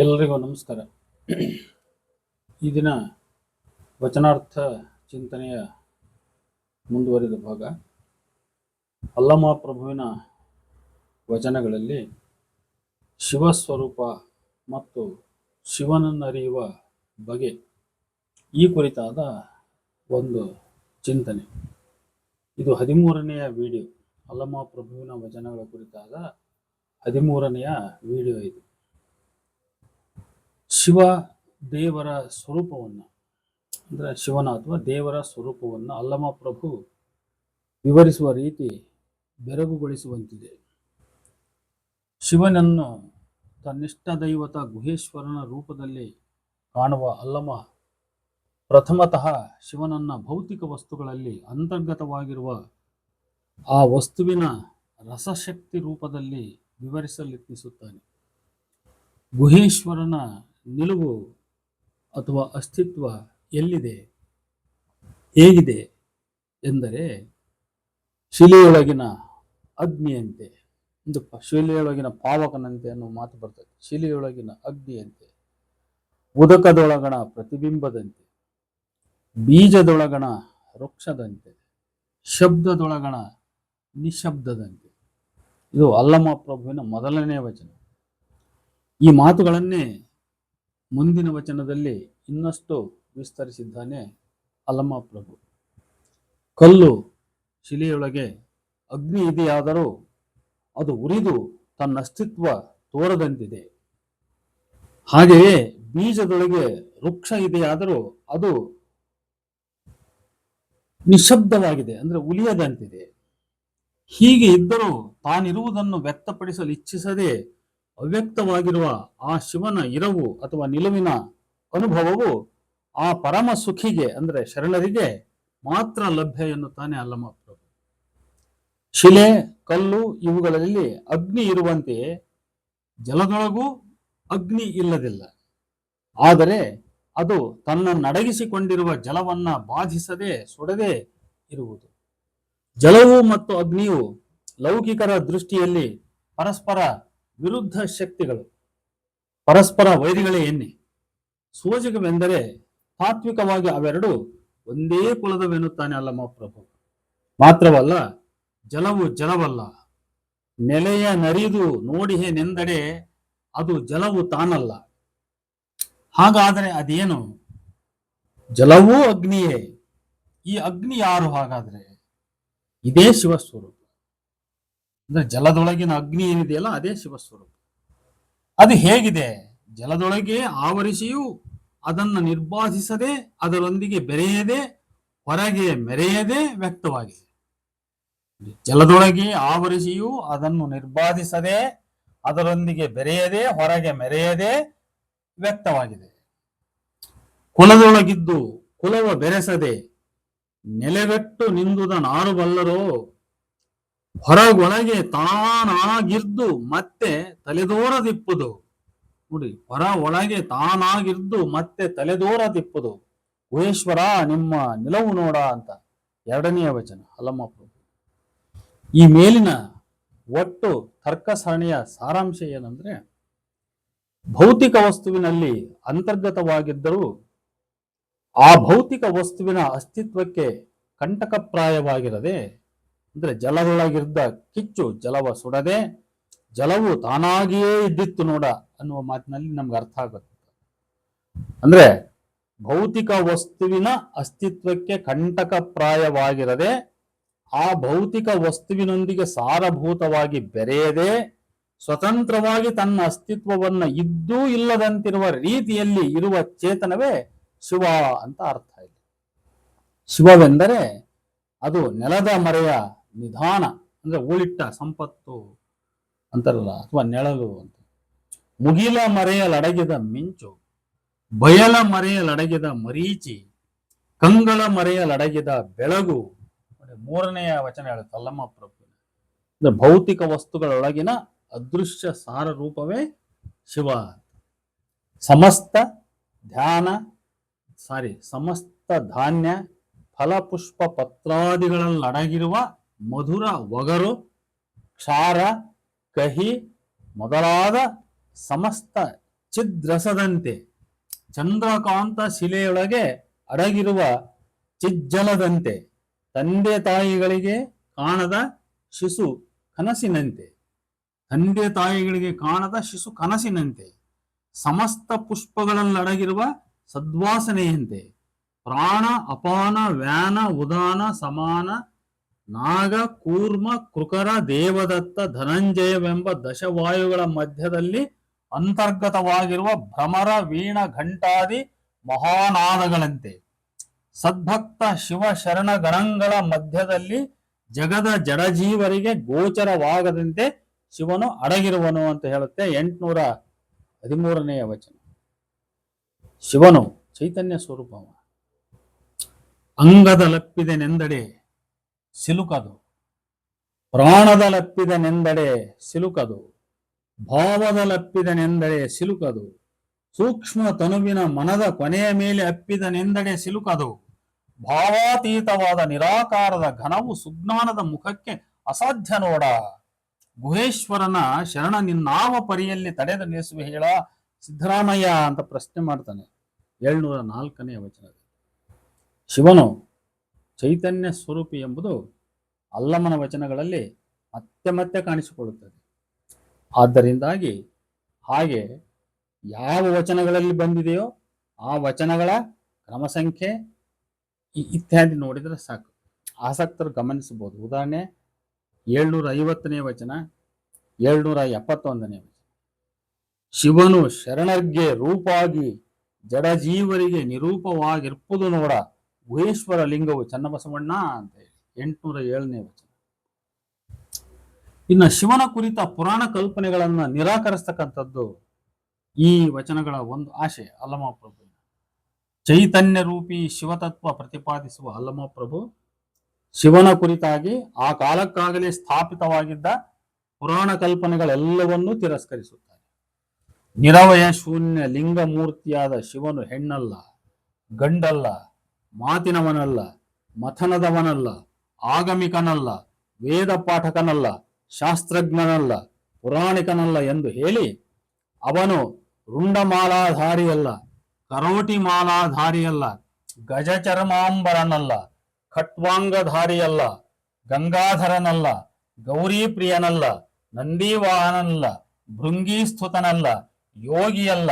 ಎಲ್ಲರಿಗೂ ನಮಸ್ಕಾರ. ಈ ದಿನ ವಚನಾರ್ಥ ಚಿಂತನೆಯ ಮುಂದುವರಿದ ಭಾಗ. ಅಲ್ಲಮ ಪ್ರಭುವಿನ ವಚನಗಳಲ್ಲಿ ಶಿವಸ್ವರೂಪ ಮತ್ತು ಶಿವನನ್ನರಿಯುವ ಬಗೆ ಈ ಕುರಿತಾದ ಒಂದು ಚಿಂತನೆ. ಇದು 13ನೆಯ ವಿಡಿಯೋ. ಅಲ್ಲಮ ಪ್ರಭುವಿನ ವಚನಗಳ ಕುರಿತಾದ 13ನೆಯ ವಿಡಿಯೋ ಇದು. ಶಿವ ದೇವರ ಸ್ವರೂಪವನ್ನು, ಅಂದರೆ ಶಿವನ ಅಥವಾ ದೇವರ ಸ್ವರೂಪವನ್ನು ಅಲ್ಲಮ ಪ್ರಭು ವಿವರಿಸುವ ರೀತಿ ಬೆರಗುಗೊಳಿಸುವಂತಿದೆ. ಶಿವನನ್ನು ತನ್ನಿಷ್ಟ ದೈವತ ಗುಹೇಶ್ವರನ ರೂಪದಲ್ಲಿ ಕಾಣುವ ಅಲ್ಲಮ ಪ್ರಥಮತಃ ಶಿವನನ್ನ ಭೌತಿಕ ವಸ್ತುಗಳಲ್ಲಿ ಅಂತರ್ಗತವಾಗಿರುವ ಆ ವಸ್ತುವಿನ ರಸಶಕ್ತಿ ರೂಪದಲ್ಲಿ ವಿವರಿಸಲಿತ್ನಿಸುತ್ತಾನೆ. ಗುಹೇಶ್ವರನ ನಿಲುವು ಅಥವಾ ಅಸ್ತಿತ್ವ ಎಲ್ಲಿದೆ, ಹೇಗಿದೆ ಎಂದರೆ ಶಿಲೆಯೊಳಗಿನ ಅಗ್ನಿಯಂತೆ. ಒಂದು ಶಿಲೆಯೊಳಗಿನ ಪಾವಕನಂತೆ ಅನ್ನೋ ಮಾತು ಬರ್ತದೆ. ಶಿಲೆಯೊಳಗಿನ ಅಗ್ನಿಯಂತೆ, ಉದಕದೊಳಗಣ ಪ್ರತಿಬಿಂಬದಂತೆ, ಬೀಜದೊಳಗಣ ವೃಕ್ಷದಂತೆ, ಶಬ್ದದೊಳಗಣ ನಿಶಬ್ದದಂತೆ. ಇದು ಅಲ್ಲಮ ಪ್ರಭುವಿನ ಮೊದಲನೇ ವಚನ. ಈ ಮಾತುಗಳನ್ನೇ ಮುಂದಿನ ವಚನದಲ್ಲಿ ಇನ್ನಷ್ಟು ವಿಸ್ತರಿಸಿದ್ದಾನೆ ಅಲ್ಲಮ ಪ್ರಭು. ಕಲ್ಲು ಶಿಲೆಯೊಳಗೆ ಅಗ್ನಿ ಇದೆಯಾದರೂ ಅದು ಉರಿದು ತನ್ನ ಅಸ್ತಿತ್ವ ತೋರದಂತಿದೆ. ಹಾಗೆಯೇ ಬೀಜದೊಳಗೆ ವೃಕ್ಷ ಇದೆಯಾದರೂ ಅದು ನಿಶಬ್ದವಾಗಿದೆ, ಅಂದ್ರೆ ಉಳಿಯದಂತಿದೆ. ಹೀಗೆ ಇದ್ದರೂ ತಾನಿರುವುದನ್ನು ವ್ಯಕ್ತಪಡಿಸಲು ಇಚ್ಛಿಸದೆ ಅವ್ಯಕ್ತವಾಗಿರುವ ಆ ಶಿವನ ಇರವು ಅಥವಾ ನಿಲುವಿನ ಅನುಭವವು ಆ ಪರಮ ಸುಖಿಗೆ, ಅಂದ್ರೆ ಶರಣರಿಗೆ ಮಾತ್ರ ಲಭ್ಯ ಎನ್ನುತ್ತಾನೆ ಅಲ್ಲಮ ಪ್ರಭು. ಶಿಲೆ, ಕಲ್ಲು ಇವುಗಳಲ್ಲಿ ಅಗ್ನಿ ಇರುವಂತೆಯೇ ಜಲದೊಳಗೂ ಅಗ್ನಿ ಇಲ್ಲದಿಲ್ಲ. ಆದರೆ ಅದು ತನ್ನನ್ನಡಗಿಸಿಕೊಂಡಿರುವ ಜಲವನ್ನ ಬಾಧಿಸದೆ ಸುಡದೆ ಇರುವುದು. ಜಲವು ಮತ್ತು ಅಗ್ನಿಯು ಲೌಕಿಕರ ದೃಷ್ಟಿಯಲ್ಲಿ ಪರಸ್ಪರ ವಿರುದ್ಧ ಶಕ್ತಿಗಳು, ಪರಸ್ಪರ ವೈರಿಗಳೇ ಎನ್ನಿ. ಸೋಜಿಗವೆಂದರೆ ತಾತ್ವಿಕವಾಗಿ ಅವೆರಡು ಒಂದೇ ಕುಲದವೆನ್ನುತ್ತಾನೆ ಅಲ್ಲಮ ಪ್ರಭು. ಮಾತ್ರವಲ್ಲ, ಜಲವು ಜಲವಲ್ಲ, ನೆಲೆಯ ನರಿದು ನೋಡಿಹೆನೆಂದಡೆ ಅದು ಜಲವು ತಾನಲ್ಲ. ಹಾಗಾದರೆ ಅದೇನು? ಜಲವೂ ಅಗ್ನಿಯೇ. ಈ ಅಗ್ನಿ ಯಾರು ಹಾಗಾದ್ರೆ? ಇದೇ ಶಿವಸ್ವರೂಪ. ಅಂದ್ರೆ ಜಲದೊಳಗಿನ ಅಗ್ನಿ ಏನಿದೆಯಲ್ಲ, ಅದೇ ಶಿವಸ್ವರೂಪ. ಅದು ಹೇಗಿದೆ? ಜಲದೊಳಗೆ ಆವರಿಸಿಯೂ ಅದನ್ನು ನಿರ್ಬಾಧಿಸದೆ, ಅದರೊಂದಿಗೆ ಬೆರೆಯದೆ, ಹೊರಗೆ ಮೆರೆಯದೆ ವ್ಯಕ್ತವಾಗಿದೆ. ಜಲದೊಳಗೆ ಆವರಿಸಿಯೂ ಅದನ್ನು ನಿರ್ಬಾಧಿಸದೆ, ಅದರೊಂದಿಗೆ ಬೆರೆಯದೆ, ಹೊರಗೆ ಮೆರೆಯದೆ ವ್ಯಕ್ತವಾಗಿದೆ. ಕುಲದೊಳಗಿದ್ದು ಕುಲವ ಬೆರೆಸದೆ ನೆಲೆಗಟ್ಟು ನಿಂದುದ ನಾರು ಬಲ್ಲರೋ, ಹೊರಗೊಳಗೆ ತಾನಾಗಿರ್ದು ಮತ್ತೆ ತಲೆದೋರದಿಪ್ಪುದು. ನೋಡಿ, ಹೊರ ಒಳಗೆ ತಾನಾಗಿರ್ದು ಮತ್ತೆ ತಲೆದೋರದಿಪ್ಪುದು. ಗುಹೇಶ್ವರ ನಿಮ್ಮ ನಿಲವು ನೋಡ ಅಂತ 2ನೆಯ ವಚನ ಅಲ್ಲಮ ಪ್ರಭು. ಈ ಮೇಲಿನ ಒಟ್ಟು ತರ್ಕ ಸರಣಿಯ ಸಾರಾಂಶ ಏನಂದ್ರೆ, ಭೌತಿಕ ವಸ್ತುವಿನಲ್ಲಿ ಅಂತರ್ಗತವಾಗಿದ್ದರೂ ಆ ಭೌತಿಕ ವಸ್ತುವಿನ ಅಸ್ತಿತ್ವಕ್ಕೆ ಕಂಟಕಪ್ರಾಯವಾಗಿರದೆ, ಅಂದ್ರೆ ಜಲದೊಳಗಿದ್ದ ಕಿಚ್ಚು ಜಲವ ಸುಡದೆ, ಜಲವು ತಾನಾಗಿಯೇ ಇದ್ದಿತ್ತು ನೋಡ ಅನ್ನುವ ಮಾತಿನಲ್ಲಿ ನಮ್ಗೆ ಅರ್ಥ ಆಗುತ್ತೆ. ಅಂದ್ರೆ ಭೌತಿಕ ವಸ್ತುವಿನ ಅಸ್ತಿತ್ವಕ್ಕೆ ಕಂಟಕಪ್ರಾಯವಾಗಿರದೆ, ಆ ಭೌತಿಕ ವಸ್ತುವಿನೊಂದಿಗೆ ಸಾರಭೂತವಾಗಿ ಬೆರೆಯದೆ, ಸ್ವತಂತ್ರವಾಗಿ ತನ್ನ ಅಸ್ತಿತ್ವವನ್ನ ಇದ್ದೂ ಇಲ್ಲದಂತಿರುವ ರೀತಿಯಲ್ಲಿ ಇರುವ ಚೇತನವೇ ಶಿವ ಅಂತ ಅರ್ಥ ಇದೆ. ಶಿವವೆಂದರೆ ಅದು ನೆಲದ ಮರೆಯ ನಿಧಾನ, ಅಂದ್ರೆ ಉಳಿಟ್ಟ ಸಂಪತ್ತು ಅಂತಾರಲ್ಲ, ಅಥವಾ ನೆಳಲು ಅಂತ. ಮುಗಿಲ ಮರೆಯಲಡಗಿದ ಮಿಂಚು, ಬಯಲ ಮರೆಯಲಡಗಿದ ಮರೀಚಿ, ಕಂಗಳ ಮರೆಯಲಡಗಿದ ಬೆಳಗು. 3ನೆಯ ವಚನ ಹೇಳುತ್ತೆ ಅಲ್ಲಮ ಪ್ರಭು. ಅಂದ್ರೆ ಭೌತಿಕ ವಸ್ತುಗಳೊಳಗಿನ ಅದೃಶ್ಯ ಸಾರ ರೂಪವೇ ಶಿವ. ಸಮಸ್ತ ಧಾನ್ಯ ಫಲಪುಷ್ಪ ಪತ್ರಾದಿಗಳಲ್ಲಡಗಿರುವ ಮಧುರ ಒಗರು, ಕ್ಷಾರ, ಕಹಿ ಮೊದಲಾದ ಸಮಸ್ತ ಚಿದ್ರಸದಂತೆ, ಚಂದ್ರಕಾಂತ ಶಿಲೆಯೊಳಗೆ ಅಡಗಿರುವ ಚಿಜ್ಜಲದಂತೆ, ತಂದೆ ತಾಯಿಗಳಿಗೆ ಕಾಣದ ಶಿಶು ಕನಸಿನಂತೆ, ತಂದೆ ತಾಯಿಗಳಿಗೆ ಕಾಣದ ಶಿಶು ಕನಸಿನಂತೆ, ಸಮಸ್ತ ಪುಷ್ಪಗಳಲ್ಲಡಗಿರುವ ಸದ್ವಾಸನೆಯಂತೆ, ಪ್ರಾಣ ಅಪಾನ ವ್ಯಾನ ಉದಾನ ಸಮಾನ ನಾಗ ಕೂರ್ಮ ಕೃಕರ ದೇವದತ್ತ ಧನಂಜಯವೆಂಬ ದಶವಾಯುಗಳ ಮಧ್ಯದಲ್ಲಿ ಅಂತರ್ಗತವಾಗಿರುವ ಭ್ರಮರ ವೀಣ ಘಂಟಾದಿ ಮಹಾನಾದಗಳಂತೆ, ಸದ್ಭಕ್ತ ಶಿವ ಶರಣ ಗಣಗಳ ಮಧ್ಯದಲ್ಲಿ ಜಗದ ಜಡಜೀವರಿಗೆ ಗೋಚರವಾಗದಂತೆ ಶಿವನು ಅಡಗಿರುವನು ಅಂತ ಹೇಳುತ್ತೆ 813ನೇ ವಚನ. ಶಿವನು ಚೈತನ್ಯ ಸ್ವರೂಪವ. ಅಂಗದಲಪ್ಪಿದೆನೆಂದಡೆ ಸಿಲುಕದು, ಪ್ರಾಣದಲಪ್ಪಿದನೆಂದಡೆ ಸಿಲುಕದು, ಭಾವದಲಪ್ಪಿದನೆಂದಡೆ ಸಿಲುಕದು, ಸೂಕ್ಷ್ಮ ತನುವಿನ ಮನದ ಕೊನೆಯ ಮೇಲೆ ಅಪ್ಪಿದನೆಂದಡೆ ಸಿಲುಕದು, ಭಾವಾತೀತವಾದ ನಿರಾಕಾರದ ಘನವು ಸುಜ್ಞಾನದ ಮುಖಕ್ಕೆ ಅಸಾಧ್ಯ ನೋಡ. ಗುಹೇಶ್ವರನ ಶರಣ ನಿನ್ನಾವ ಪರಿಯಲ್ಲಿ ತಡೆದು ನಿಲ್ಲಿಸುವೆ ಹೇಳ ಸಿದ್ದರಾಮಯ್ಯ ಅಂತ ಪ್ರಶ್ನೆ ಮಾಡ್ತಾನೆ 704ನೇ ವಚನದಲ್ಲಿ. ಶಿವನು ಚೈತನ್ಯ ಸ್ವರೂಪಿ ಎಂಬುದು ಅಲ್ಲಮನ ವಚನಗಳಲ್ಲಿ ಮತ್ತೆ ಮತ್ತೆ ಕಾಣಿಸಿಕೊಳ್ಳುತ್ತದೆ. ಆದ್ದರಿಂದಾಗಿ ಹಾಗೆ ಯಾವ ವಚನಗಳಲ್ಲಿ ಬಂದಿದೆಯೋ ಆ ವಚನಗಳ ಕ್ರಮಸಂಖ್ಯೆ ಇತ್ಯಾದಿ ನೋಡಿದರೆ ಸಾಕು, ಆಸಕ್ತರು ಗಮನಿಸಬಹುದು. ಉದಾಹರಣೆ 750ನೇ ವಚನ, 771ನೇ ವಚನ. ಶಿವನು ಶರಣರ್ಗೆ ರೂಪಾಗಿ ಜಡಜೀವರಿಗೆ ನಿರೂಪವಾಗಿರ್ಪುದು ನೋಡ ಗುಹೇಶ್ವರ ಲಿಂಗವು ಚನ್ನಬಸವಣ್ಣ ಅಂತ ಹೇಳಿ 807ನೇ ವಚನ. ಇನ್ನು ಶಿವನ ಕುರಿತ ಪುರಾಣ ಕಲ್ಪನೆಗಳನ್ನ ನಿರಾಕರಿಸ್ತಕ್ಕಂಥದ್ದು ಈ ವಚನಗಳ ಒಂದು ಆಶಯ. ಅಲ್ಲಮಪ್ರಭು ಚೈತನ್ಯ ರೂಪಿ ಶಿವತತ್ವ ಪ್ರತಿಪಾದಿಸುವ ಅಲ್ಲಮಪ್ರಭು ಶಿವನ ಕುರಿತಾಗಿ ಆ ಕಾಲಕ್ಕಾಗಲೇ ಸ್ಥಾಪಿತವಾಗಿದ್ದ ಪುರಾಣ ಕಲ್ಪನೆಗಳೆಲ್ಲವನ್ನೂ ತಿರಸ್ಕರಿಸುತ್ತಾರೆ. ನಿರವಯ ಶೂನ್ಯ ಲಿಂಗ ಮೂರ್ತಿಯಾದ ಶಿವನು ಹೆಣ್ಣಲ್ಲ, ಗಂಡಲ್ಲ, ಮಾತಿನವನಲ್ಲ, ಮಥನದವನಲ್ಲ, ಆಗಮಿಕನಲ್ಲ, ವೇದ ಪಾಠಕನಲ್ಲ, ಶಾಸ್ತ್ರಜ್ಞನಲ್ಲ, ಪುರಾಣಿಕನಲ್ಲ ಎಂದು ಹೇಳಿ ಅವನು ರುಂಡಮಾಲಾಧಾರಿಯಲ್ಲ, ಕರೋಟಿ ಮಾಲಾಧಾರಿಯಲ್ಲ, ಗಜಚರ್ಮಾಂಬರನಲ್ಲ, ಖಟ್ವಾಂಗಧಾರಿಯಲ್ಲ, ಗಂಗಾಧರನಲ್ಲ, ಗೌರೀಪ್ರಿಯನಲ್ಲ, ನಂದೀವಾಹನಲ್ಲ, ಭೃಂಗೀಸ್ತುತನಲ್ಲ, ಯೋಗಿಯಲ್ಲ,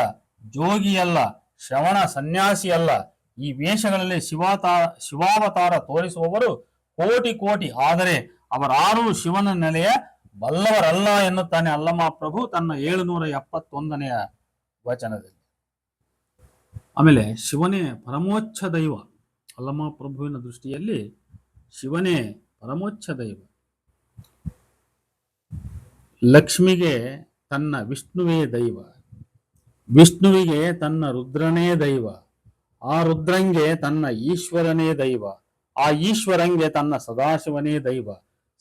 ಜೋಗಿಯಲ್ಲ, ಶ್ರವಣ ಸನ್ಯಾಸಿಯಲ್ಲ. ಈ ವೇಷಗಳಲ್ಲಿ ಶಿವಾವತಾರ ತೋರಿಸುವವರು ಕೋಟಿ ಕೋಟಿ, ಆದರೆ ಅವರಾರೂ ಶಿವನ ನೆಲೆಯ ಬಲ್ಲವರಲ್ಲ ಎನ್ನುತ್ತಾನೆ ಅಲ್ಲಮಪ್ರಭು ತನ್ನ 771ನೇ ವಚನದಲ್ಲಿ. ಆಮೇಲೆ ಶಿವನೇ ಪರಮೋಚ್ಛ ದೈವ. ಅಲ್ಲಮಪ್ರಭುವಿನ ದೃಷ್ಟಿಯಲ್ಲಿ ಶಿವನೇ ಪರಮೋಚ್ಛ ದೈವ. ಲಕ್ಷ್ಮಿಗೆ ತನ್ನ ವಿಷ್ಣುವೇ ದೈವ, ವಿಷ್ಣುವಿಗೆ ತನ್ನ ರುದ್ರನೇ ದೈವ, ಆ ರುದ್ರಂಗೆ ತನ್ನ ಈಶ್ವರನೇ ದೈವ, ಆ ಈಶ್ವರಂಗೆ ತನ್ನ ಸದಾಶಿವನೇ ದೈವ,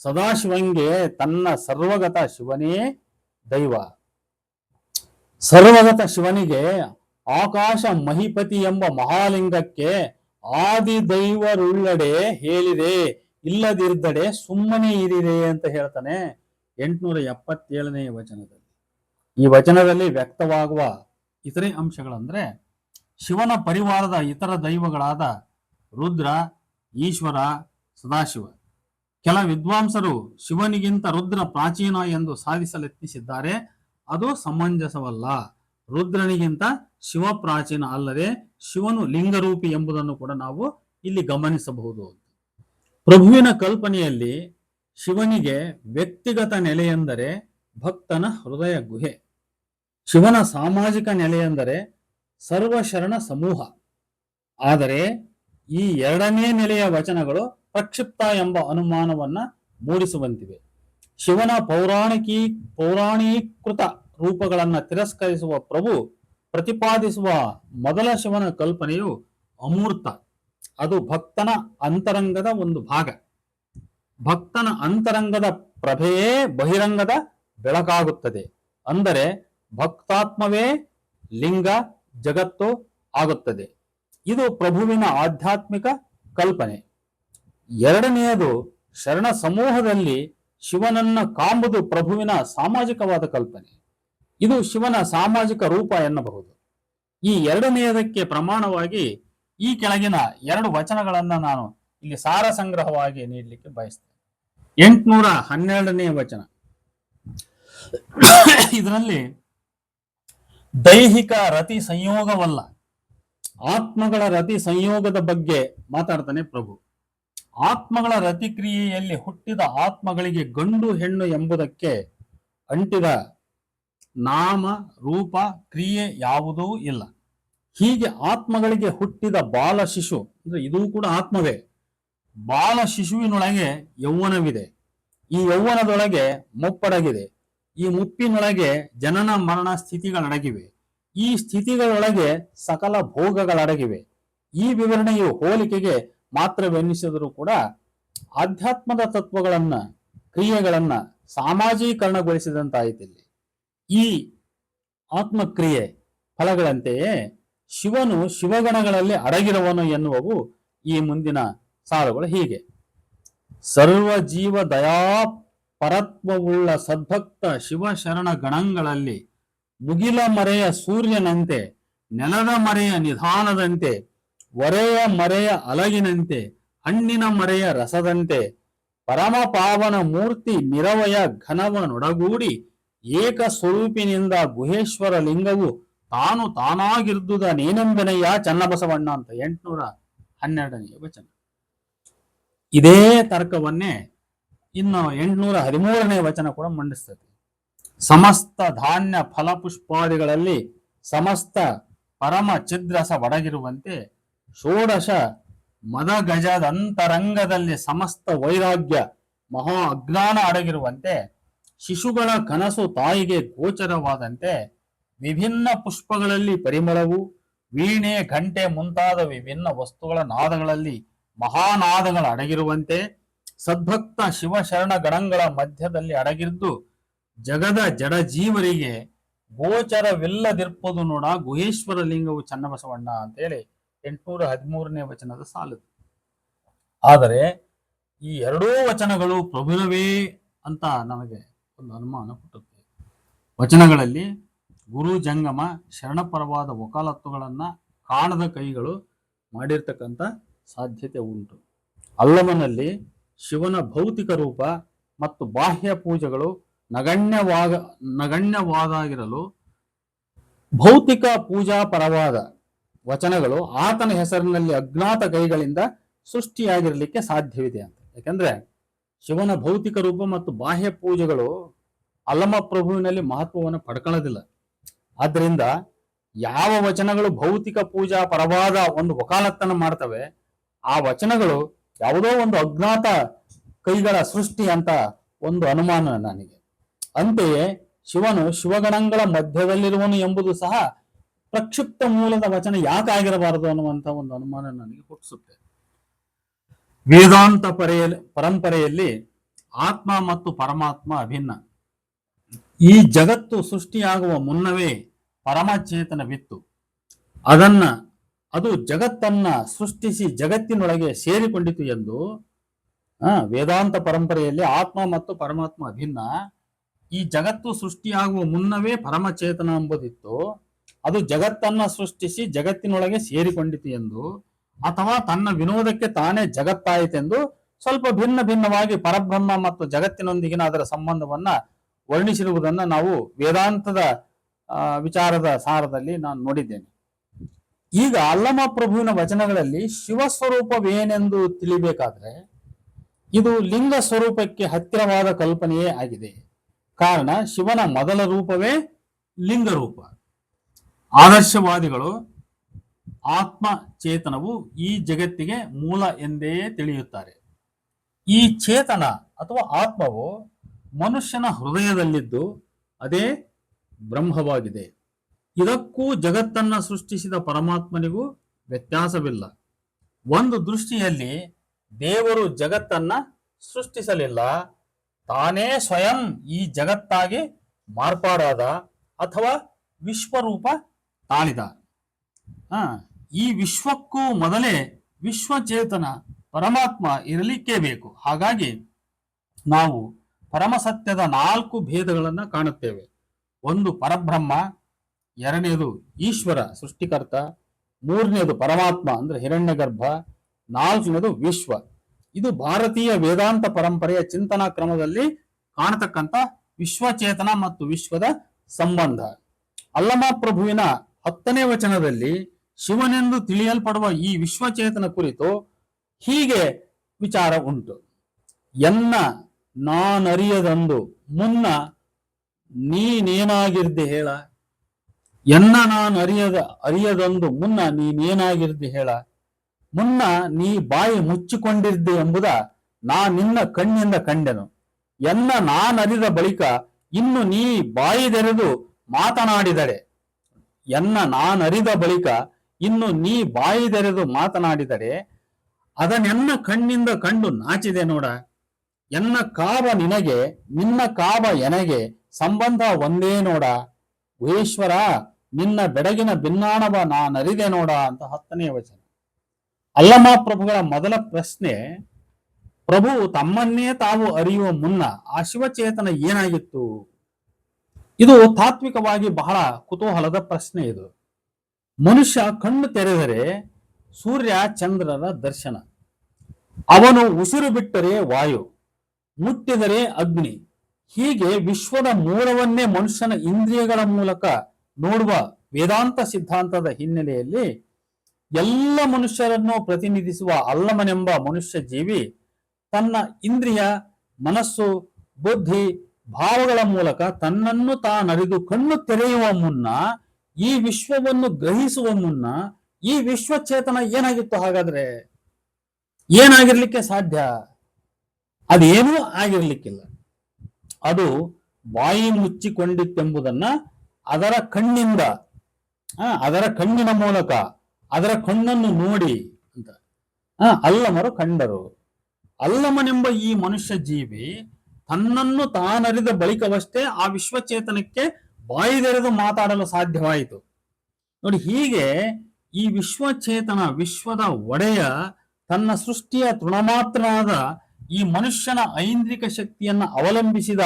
ಸದಾಶಿವಂಗೆ ತನ್ನ ಸರ್ವಗತ ಶಿವನೇ ದೈವ. ಸರ್ವಗತ ಶಿವನಿಗೆ ಆಕಾಶ ಮಹಿಪತಿ ಎಂಬ ಮಹಾಲಿಂಗಕ್ಕೆ ಆದಿ ದೈವರುಳ್ಳಡೆ ಹೇಳಿದೆ, ಇಲ್ಲದಿರ್ದಡೆ ಸುಮ್ಮನೆ ಇರಿದೆ ಅಂತ ಹೇಳ್ತಾನೆ 877ನೇ ವಚನದಲ್ಲಿ. ಈ ವಚನದಲ್ಲಿ ವ್ಯಕ್ತವಾಗುವ ಇತರೆ ಅಂಶಗಳಂದ್ರೆ ಶಿವನ ಪರಿವಾರದ ಇತರ ದೈವಗಳಾದ ರುದ್ರ, ಈಶ್ವರ, ಸದಾಶಿವ. ಕೆಲ ವಿದ್ವಾಂಸರು ಶಿವನಿಗಿಂತ ರುದ್ರ ಪ್ರಾಚೀನ ಎಂದು ಸಾಧಿಸಲೆತ್ನಿಸಿದ್ದಾರೆ. ಅದು ಸಮಂಜಸವಲ್ಲ. ರುದ್ರನಿಗಿಂತ ಶಿವ ಪ್ರಾಚೀನ ಅಲ್ಲದೆ ಶಿವನು ಲಿಂಗರೂಪಿ ಎಂಬುದನ್ನು ಕೂಡ ನಾವು ಇಲ್ಲಿ ಗಮನಿಸಬಹುದು. ಪ್ರಭುವಿನ ಕಲ್ಪನೆಯಲ್ಲಿ ಶಿವನಿಗೆ ವ್ಯಕ್ತಿಗತ ನೆಲೆಯೆಂದರೆ ಭಕ್ತನ ಹೃದಯ ಗುಹೆ, ಶಿವನ ಸಾಮಾಜಿಕ ನೆಲೆಯೆಂದರೆ ಸರ್ವಶರಣ ಸಮೂಹ. ಆದರೆ ಈ ಎರಡನೇ ನೆಲೆಯ ವಚನಗಳು ಪ್ರಕ್ಷಿಪ್ತ ಎಂಬ ಅನುಮಾನವನ್ನ ಮೂಡಿಸುವಂತಿವೆ. ಶಿವನ ಪೌರಾಣೀಕೃತ ರೂಪಗಳನ್ನು ತಿರಸ್ಕರಿಸುವ ಪ್ರಭು ಪ್ರತಿಪಾದಿಸುವ ಮೊದಲ ಶಿವನ ಕಲ್ಪನೆಯು ಅಮೂರ್ತ. ಅದು ಭಕ್ತನ ಅಂತರಂಗದ ಒಂದು ಭಾಗ. ಭಕ್ತನ ಅಂತರಂಗದ ಪ್ರಭೆಯೇ ಬಹಿರಂಗದ ಬೆಳಕಾಗುತ್ತದೆ. ಅಂದರೆ ಭಕ್ತಾತ್ಮವೇ ಲಿಂಗ ಜಗತ್ತು ಆಗುತ್ತದೆ. ಇದು ಪ್ರಭುವಿನ ಆಧ್ಯಾತ್ಮಿಕ ಕಲ್ಪನೆ. ಎರಡನೆಯದು ಶರಣ ಸಮೂಹದಲ್ಲಿ ಶಿವನನ್ನ ಕಾಂಬುದು ಪ್ರಭುವಿನ ಸಾಮಾಜಿಕವಾದ ಕಲ್ಪನೆ. ಇದು ಶಿವನ ಸಾಮಾಜಿಕ ರೂಪ ಎನ್ನಬಹುದು. ಈ ಎರಡನೆಯದಕ್ಕೆ ಪ್ರಮಾಣವಾಗಿ ಈ ಕೆಳಗಿನ 2 ವಚನಗಳನ್ನ ನಾನು ಇಲ್ಲಿ ಸಾರ ಸಂಗ್ರಹವಾಗಿ ನೀಡಲಿಕ್ಕೆ ಬಯಸ್ತೇನೆ. 812ನೇ ವಚನ. ಇದರಲ್ಲಿ ದೈಹಿಕ ರತಿ ಸಂಯೋಗವಲ್ಲ, ಆತ್ಮಗಳ ರತಿ ಸಂಯೋಗದ ಬಗ್ಗೆ ಮಾತಾಡ್ತಾನೆ ಪ್ರಭು. ಆತ್ಮಗಳ ರತಿಕ್ರಿಯೆಯಲ್ಲಿ ಹುಟ್ಟಿದ ಆತ್ಮಗಳಿಗೆ ಗಂಡು ಹೆಣ್ಣು ಎಂಬುದಕ್ಕೆ ಅಂಟಿದ ನಾಮ ರೂಪ ಕ್ರಿಯೆ ಯಾವುದೂ ಇಲ್ಲ. ಹೀಗೆ ಆತ್ಮಗಳಿಗೆ ಹುಟ್ಟಿದ ಬಾಲ ಶಿಶು ಅಂದ್ರೆ ಇದು ಕೂಡ ಆತ್ಮವೇ. ಬಾಲ ಶಿಶುವಿನೊಳಗೆ ಯೌವನವಿದೆ, ಈ ಯೌವನದೊಳಗೆ ಮುಪ್ಪಡಗಿದೆ, ಈ ಮುಪ್ಪಿನೊಳಗೆ ಜನನ ಮರಣ ಸ್ಥಿತಿಗಳಡಗಿವೆ, ಈ ಸ್ಥಿತಿಗಳೊಳಗೆ ಸಕಲ ಭೋಗಗಳಡಗಿವೆ. ಈ ವಿವರಣೆಯು ಹೋಲಿಕೆಗೆ ಮಾತ್ರವೆನ್ನಿಸಿದರೂ ಕೂಡ ಆಧ್ಯಾತ್ಮದ ತತ್ವಗಳನ್ನ ಕ್ರಿಯೆಗಳನ್ನ ಸಾಮಾಜೀಕರಣಗೊಳಿಸಿದಂತಾಯಿತಿಲ್ಲಿ. ಈ ಆತ್ಮಕ್ರಿಯೆ ಫಲಗಳಂತೆಯೇ ಶಿವನು ಶಿವಗಣಗಳಲ್ಲಿ ಅಡಗಿರುವನು ಎನ್ನುವವು ಈ ಮುಂದಿನ ಸಾಲುಗಳು ಹೀಗೆ. ಸರ್ವ ಜೀವ ದಯಾ ಪರತ್ವವುಳ್ಳ ಸದ್ಭಕ್ತ ಶಿವಶರಣ ಗಣಗಳಲ್ಲಿ ಮುಗಿಲ ಮರೆಯ ಸೂರ್ಯನಂತೆ, ನೆಲದ ಮರೆಯ ನಿಧಾನದಂತೆ, ಒರೆಯ ಮರೆಯ ಅಲಗಿನಂತೆ, ಹಣ್ಣಿನ ಮರೆಯ ರಸದಂತೆ, ಪರಮ ಪಾವನ ಮೂರ್ತಿ ನಿರವಯ ಘನವ ನೊಡಗೂಡಿ ಏಕ ಸ್ವರೂಪಿನಿಂದ ಗುಹೇಶ್ವರ ಲಿಂಗವು ತಾನು ತಾನಾಗಿರ್ದುದ ನೇನೆಂಬೆನಯ್ಯ ಚನ್ನಬಸವಣ್ಣ ಅಂತ 812ನೇ ವಚನ. ಇದೇ ತರ್ಕವನ್ನೇ ಇನ್ನು 813ನೇ ವಚನ ಕೂಡ ಮಂಡಿಸ್ತದೆ. ಸಮಸ್ತ ಧಾನ್ಯ ಫಲಪುಷ್ಪಾದಿಗಳಲ್ಲಿ ಸಮಸ್ತ ಪರಮ ಚಿದ್ರಸ ಒಡಗಿರುವಂತೆ ಷೋಡಶ ಮದಗಜದಂತರಂಗದಲ್ಲಿ ಸಮಸ್ತ ವೈರಾಗ್ಯ ಮಹಾ ಅಜ್ಞಾನ ಅಡಗಿರುವಂತೆ ಶಿಶುಗಳ ಕನಸು ತಾಯಿಗೆ ಗೋಚರವಾದಂತೆ ವಿಭಿನ್ನ ಪುಷ್ಪಗಳಲ್ಲಿ ಪರಿಮಳವು, ವೀಣೆ ಘಂಟೆ ಮುಂತಾದ ವಿಭಿನ್ನ ವಸ್ತುಗಳ ನಾದಗಳಲ್ಲಿ ಮಹಾನಾದಗಳ ಅಡಗಿರುವಂತೆ ಸದ್ಭಕ್ತ ಶಿವಶರಣ ಗಣಗಳ ಮಧ್ಯದಲ್ಲಿ ಅಡಗಿದ್ದು ಜಗದ ಜಡಜೀವರಿಗೆ ಗೋಚರವಿಲ್ಲದಿರ್ಪದು ನೋಡ ಗುಹೇಶ್ವರ ಲಿಂಗವು ಚನ್ನಬಸವಣ್ಣ ಅಂತೇಳಿ 813ನೇ ವಚನದ ಸಾಲು. ಆದರೆ ಈ 2 ವಚನಗಳು ಪ್ರಭುನವೇ ಅಂತ ನಮಗೆ ಒಂದು ಅನುಮಾನ ಹುಟ್ಟುತ್ತೆ. ವಚನಗಳಲ್ಲಿ ಗುರು ಜಂಗಮ ಶರಣಪರವಾದ ವಕಾಲತ್ತುಗಳನ್ನ ಕಾಣದ ಕೈಗಳು ಮಾಡಿರ್ತಕ್ಕಂಥ ಸಾಧ್ಯತೆ ಉಂಟು. ಅಲ್ಲಮನಲ್ಲಿ ಶಿವನ ಭೌತಿಕ ರೂಪ ಮತ್ತು ಬಾಹ್ಯ ಪೂಜೆಗಳು ನಗಣ್ಯವಾದಾಗಿರಲು ಭೌತಿಕ ಪೂಜಾ ಪರವಾದ ವಚನಗಳು ಆತನ ಹೆಸರಿನಲ್ಲಿ ಅಜ್ಞಾತ ಕೈಗಳಿಂದ ಸೃಷ್ಟಿಯಾಗಿರಲಿಕ್ಕೆ ಸಾಧ್ಯವಿದೆ ಅಂತ. ಯಾಕಂದ್ರೆ ಶಿವನ ಭೌತಿಕ ರೂಪ ಮತ್ತು ಬಾಹ್ಯ ಪೂಜೆಗಳು ಅಲ್ಲಮ ಪ್ರಭುವಿನಲ್ಲಿ ಮಹತ್ವವನ್ನು ಪಡ್ಕೊಳ್ಳೋದಿಲ್ಲ. ಆದ್ರಿಂದ ಯಾವ ವಚನಗಳು ಭೌತಿಕ ಪೂಜಾ ಪರವಾದ ಒಂದು ವಕಾಲತ್ತನ್ನು ಮಾಡ್ತವೆ ಆ ವಚನಗಳು ಯಾವುದೋ ಒಂದು ಅಜ್ಞಾತ ಕೈಗಳ ಸೃಷ್ಟಿ ಅಂತ ಒಂದು ಅನುಮಾನ ನನಗೆ. ಅಂತೆಯೇ ಶಿವನು ಶಿವಗಣಗಳ ಮಧ್ಯದಲ್ಲಿರುವನು ಎಂಬುದು ಸಹ ಪ್ರಕ್ಷಿಪ್ತ ಮೂಲದ ವಚನ ಯಾಕಾಗಿರಬಾರದು ಅನ್ನುವಂಥ ಒಂದು ಅನುಮಾನ ನನಗೆ ಹುಟ್ಟಿಸುತ್ತೆ. ವೇದಾಂತ ಪರಂಪರೆಯಲ್ಲಿ ಆತ್ಮ ಮತ್ತು ಪರಮಾತ್ಮ ಅಭಿನ್ನ. ಈ ಜಗತ್ತು ಸೃಷ್ಟಿಯಾಗುವ ಮುನ್ನವೇ ಪರಮಚೇತನವಿತ್ತು. ಅದು ಜಗತ್ತನ್ನ ಸೃಷ್ಟಿಸಿ ಜಗತ್ತಿನೊಳಗೆ ಸೇರಿಕೊಂಡಿತು ಎಂದು ವೇದಾಂತ ಪರಂಪರೆಯಲ್ಲಿ ಆತ್ಮ ಮತ್ತು ಪರಮಾತ್ಮ ಅಭಿನ್ನ. ಈ ಜಗತ್ತು ಸೃಷ್ಟಿಯಾಗುವ ಮುನ್ನವೇ ಪರಮಚೇತನ ಎಂಬುದಿತ್ತು, ಅದು ಜಗತ್ತನ್ನ ಸೃಷ್ಟಿಸಿ ಜಗತ್ತಿನೊಳಗೆ ಸೇರಿಕೊಂಡಿತು ಎಂದು, ಅಥವಾ ತನ್ನ ವಿನೋದಕ್ಕೆ ತಾನೇ ಜಗತ್ತಾಯಿತೆಂದು ಸ್ವಲ್ಪ ಭಿನ್ನವಾಗಿ ಪರಬ್ರಹ್ಮ ಮತ್ತು ಜಗತ್ತಿನೊಂದಿಗಿನ ಅದರ ಸಂಬಂಧವನ್ನ ವರ್ಣಿಸಿರುವುದನ್ನ ನಾವು ವೇದಾಂತದ ವಿಚಾರದ ಸಾರದಲ್ಲಿ ನಾನು ನೋಡಿದ್ದೇನೆ. ಈಗ ಅಲ್ಲಮ ಪ್ರಭುವಿನ ವಚನಗಳಲ್ಲಿ ಶಿವಸ್ವರೂಪವೇನೆಂದು ತಿಳಿಬೇಕಾದ್ರೆ ಇದು ಲಿಂಗ ಸ್ವರೂಪಕ್ಕೆ ಹತ್ತಿರವಾದ ಕಲ್ಪನೆಯೇ ಆಗಿದೆ. ಕಾರಣ ಶಿವನ ಮೊದಲ ರೂಪವೇ ಲಿಂಗ ರೂಪ. ಆದರ್ಶವಾದಿಗಳು ಆತ್ಮ ಚೇತನವು ಈ ಜಗತ್ತಿಗೆ ಮೂಲ ಎಂದೇ ತಿಳಿಯುತ್ತಾರೆ. ಈ ಚೇತನ ಅಥವಾ ಆತ್ಮವು ಮನುಷ್ಯನ ಹೃದಯದಲ್ಲಿದ್ದು ಅದೇ ಬ್ರಹ್ಮವಾಗಿದೆ. ಇದಕ್ಕೂ ಜಗತ್ತನ್ನ ಸೃಷ್ಟಿಸಿದ ಪರಮಾತ್ಮನಿಗೂ ವ್ಯತ್ಯಾಸವಿಲ್ಲ. ಒಂದು ದೃಷ್ಟಿಯಲ್ಲಿ ದೇವರು ಜಗತ್ತನ್ನ ಸೃಷ್ಟಿಸಲಿಲ್ಲ, ತಾನೇ ಸ್ವಯಂ ಈ ಜಗತ್ತಾಗಿ ಮಾರ್ಪಾಡಾದ ಅಥವಾ ವಿಶ್ವರೂಪ ತಾಳಿದ. ಈ ವಿಶ್ವಕ್ಕೂ ಮೊದಲೇ ವಿಶ್ವಚೇತನ ಪರಮಾತ್ಮ ಇರಲಿಕ್ಕೇ ಬೇಕು. ಹಾಗಾಗಿ ನಾವು ಪರಮಸತ್ಯದ 4 ಭೇದಗಳನ್ನ ಕಾಣುತ್ತೇವೆ. ಒಂದು ಪರಬ್ರಹ್ಮ, ಎರಡನೇದು ಈಶ್ವರ ಸೃಷ್ಟಿಕರ್ತ, ಮೂರನೇದು ಪರಮಾತ್ಮ ಅಂದ್ರೆ ಹಿರಣ್ಯಗರ್ಭ, ನಾಲ್ಕನೇದು ವಿಶ್ವ. ಇದು ಭಾರತೀಯ ವೇದಾಂತ ಪರಂಪರೆಯ ಚಿಂತನಾ ಕ್ರಮದಲ್ಲಿ ಕಾಣತಕ್ಕಂತ ವಿಶ್ವಚೇತನ ಮತ್ತು ವಿಶ್ವದ ಸಂಬಂಧ. ಅಲ್ಲಮ ಪ್ರಭುವಿನ 10ನೇ ವಚನದಲ್ಲಿ ಶಿವನೆಂದು ತಿಳಿಯಲ್ಪಡುವ ಈ ವಿಶ್ವಚೇತನ ಕುರಿತು ಹೀಗೆ ವಿಚಾರ ಉಂಟು. ಎನ್ನ ನಾನರಿಯದಂದು ಮುನ್ನ ನೀನೇನಾಗಿರ್ದೆ ಹೇಳ. ಎನ್ನ ನಾನು ಅರಿಯದೊಂದು ಮುನ್ನ ನೀನೇನಾಗಿರ್ದೆ ಹೇಳ. ಮುನ್ನ ನೀ ಬಾಯಿ ಮುಚ್ಚಿಕೊಂಡಿದ್ದೆ ಎಂಬುದ ನಾ ನಿನ್ನ ಕಣ್ಣಿಂದ ಕಂಡೆನು. ಎನ್ನ ನಾನರಿದ ಬಳಿಕ ಇನ್ನು ನೀ ಬಾಯಿದೆರೆದು ಮಾತನಾಡಿದಡೆ. ಎನ್ನ ನಾನರಿದ ಬಳಿಕ ಇನ್ನು ನೀ ಬಾಯಿದೆರೆದು ಮಾತನಾಡಿದಡೆ ಅದನ್ನೆನ್ನ ಕಣ್ಣಿಂದ ಕಂಡು ನಾಚಿದೆ ನೋಡ. ಎನ್ನ ಕಾವ ನಿನಗೆ ನಿನ್ನ ಕಾವ ಎನಗೆ ಸಂಬಂಧ ಒಂದೇ ನೋಡ. ಗುಹೇಶ್ವರ ನಿನ್ನ ಬೆಡಗಿನ ಭಿನ್ನಾಣವ ನಾನರಿದೆ ನೋಡ ಅಂತ 10ನೇ ವಚನ. ಅಲ್ಲಮ ಪ್ರಭುಗಳ ಮೊದಲ ಪ್ರಶ್ನೆ, ಪ್ರಭು ತಮ್ಮನ್ನೇ ತಾವು ಅರಿಯುವ ಮುನ್ನ ಆ ಶಿವಚೇತನ ಏನಾಗಿತ್ತು? ಇದು ತಾತ್ವಿಕವಾಗಿ ಬಹಳ ಕುತೂಹಲದ ಪ್ರಶ್ನೆ. ಇದು ಮನುಷ್ಯ ಕಣ್ಣು ತೆರೆದರೆ ಸೂರ್ಯ ಚಂದ್ರರ ದರ್ಶನ, ಅವನು ಉಸಿರು ಬಿಟ್ಟರೆ ವಾಯು, ಮುಟ್ಟಿದರೆ ಅಗ್ನಿ. ಹೀಗೆ ವಿಶ್ವದ ಮೂಲವನ್ನೇ ಮನುಷ್ಯನ ಇಂದ್ರಿಯಗಳ ಮೂಲಕ ನೋಡುವ ವೇದಾಂತ ಸಿದ್ಧಾಂತದ ಹಿನ್ನೆಲೆಯಲ್ಲಿ ಎಲ್ಲ ಮನುಷ್ಯರನ್ನು ಪ್ರತಿನಿಧಿಸುವ ಅಲ್ಲಮನೆಂಬ ಮನುಷ್ಯ ಜೀವಿ ತನ್ನ ಇಂದ್ರಿಯ, ಮನಸ್ಸು, ಬುದ್ಧಿ, ಭಾವಗಳ ಮೂಲಕ ತನ್ನನ್ನು ತಾನರಿದು ಕಣ್ಣು ತೆರೆಯುವ ಮುನ್ನ, ಈ ವಿಶ್ವವನ್ನು ಗ್ರಹಿಸುವ ಮುನ್ನ ಈ ವಿಶ್ವಚೇತನ ಏನಾಗಿತ್ತು? ಹಾಗಾದ್ರೆ ಏನಾಗಿರ್ಲಿಕ್ಕೆ ಸಾಧ್ಯ? ಅದೇನೂ ಆಗಿರ್ಲಿಕ್ಕಿಲ್ಲ. ಅದು ಬಾಯಿ ಮುಚ್ಚಿಕೊಂಡಿತ್ತೆಂಬುದನ್ನ ಅದರ ಕಣ್ಣಿಂದ, ಅದರ ಕಣ್ಣಿನ ಮೂಲಕ, ಅದರ ಕಣ್ಣನ್ನು ನೋಡಿ ಅಂತ ಅಲ್ಲಮರು ಕಂಡರು. ಅಲ್ಲಮನೆಂಬ ಈ ಮನುಷ್ಯ ಜೀವಿ ತನ್ನನ್ನು ತಾನರಿದ ಬಳಿಕವಷ್ಟೇ ಆ ವಿಶ್ವಚೇತನಕ್ಕೆ ಬಾಯಿದೆರೆದು ಮಾತಾಡಲು ಸಾಧ್ಯವಾಯಿತು. ನೋಡಿ, ಹೀಗೆ ಈ ವಿಶ್ವಚೇತನ, ವಿಶ್ವದ ಒಡೆಯ, ತನ್ನ ಸೃಷ್ಟಿಯ ತೃಣಮಾತ್ರನಾದ ಈ ಮನುಷ್ಯನ ಐಂದ್ರಿಕ ಶಕ್ತಿಯನ್ನ ಅವಲಂಬಿಸಿದ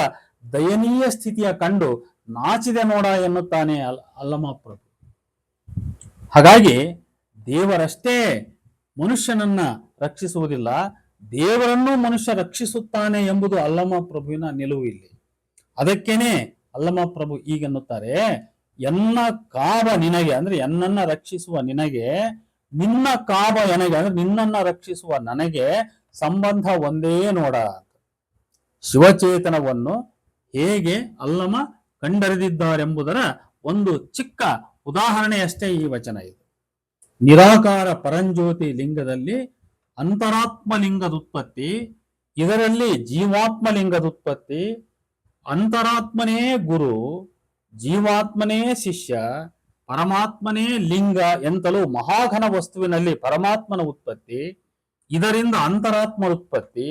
ದಯನೀಯ ಸ್ಥಿತಿಯ ಕಂಡು ನಾಚಿದೆ ನೋಡ ಎನ್ನುತ್ತಾನೆ ಅಲ್ಲಮ ಪ್ರಭು. ಹಾಗಾಗಿ ದೇವರಷ್ಟೇ ಮನುಷ್ಯನನ್ನ ರಕ್ಷಿಸುವುದಿಲ್ಲ, ದೇವರನ್ನು ಮನುಷ್ಯ ರಕ್ಷಿಸುತ್ತಾನೆ ಎಂಬುದು ಅಲ್ಲಮ ಪ್ರಭುವಿನ ನಿಲುವು ಇಲ್ಲಿ. ಅದಕ್ಕೇನೆ ಅಲ್ಲಮ ಪ್ರಭು ಈಗೆನ್ನುತ್ತಾರೆ, ಎನ್ನ ಕಾವ ನಿನಗೆ ಅಂದ್ರೆ ಎನ್ನನ್ನ ರಕ್ಷಿಸುವ ನಿನಗೆ, ನಿನ್ನ ಕಾವ ಎನಗೆ ಅಂದ್ರೆ ನಿನ್ನನ್ನ ರಕ್ಷಿಸುವ ನನಗೆ ಸಂಬಂಧ ಒಂದೇ ನೋಡ. ಶಿವಚೇತನವನ್ನು ಹೇಗೆ ಅಲ್ಲಮ ಕಂಡರಿದಿದ್ದಾರೆಂಬುದರ ಒಂದು ಚಿಕ್ಕ ಉದಾಹರಣೆಯಷ್ಟೇ ಈ ವಚನ. ಇದು ನಿರಾಕಾರ ಪರಂಜ್ಯೋತಿ ಲಿಂಗದಲ್ಲಿ ಅಂತರಾತ್ಮ ಲಿಂಗದುತ್ಪತ್ತಿ, ಇದರಲ್ಲಿ ಜೀವಾತ್ಮ ಲಿಂಗದುತ್ಪತ್ತಿ. ಅಂತರಾತ್ಮನೇ ಗುರು, ಜೀವಾತ್ಮನೇ ಶಿಷ್ಯ, ಪರಮಾತ್ಮನೇ ಲಿಂಗ ಎಂತಲೂ ಮಹಾಘನ ವಸ್ತುವಿನಲ್ಲಿ ಪರಮಾತ್ಮನ ಉತ್ಪತ್ತಿ, ಇದರಿಂದ ಅಂತರಾತ್ಮ ಉತ್ಪತ್ತಿ,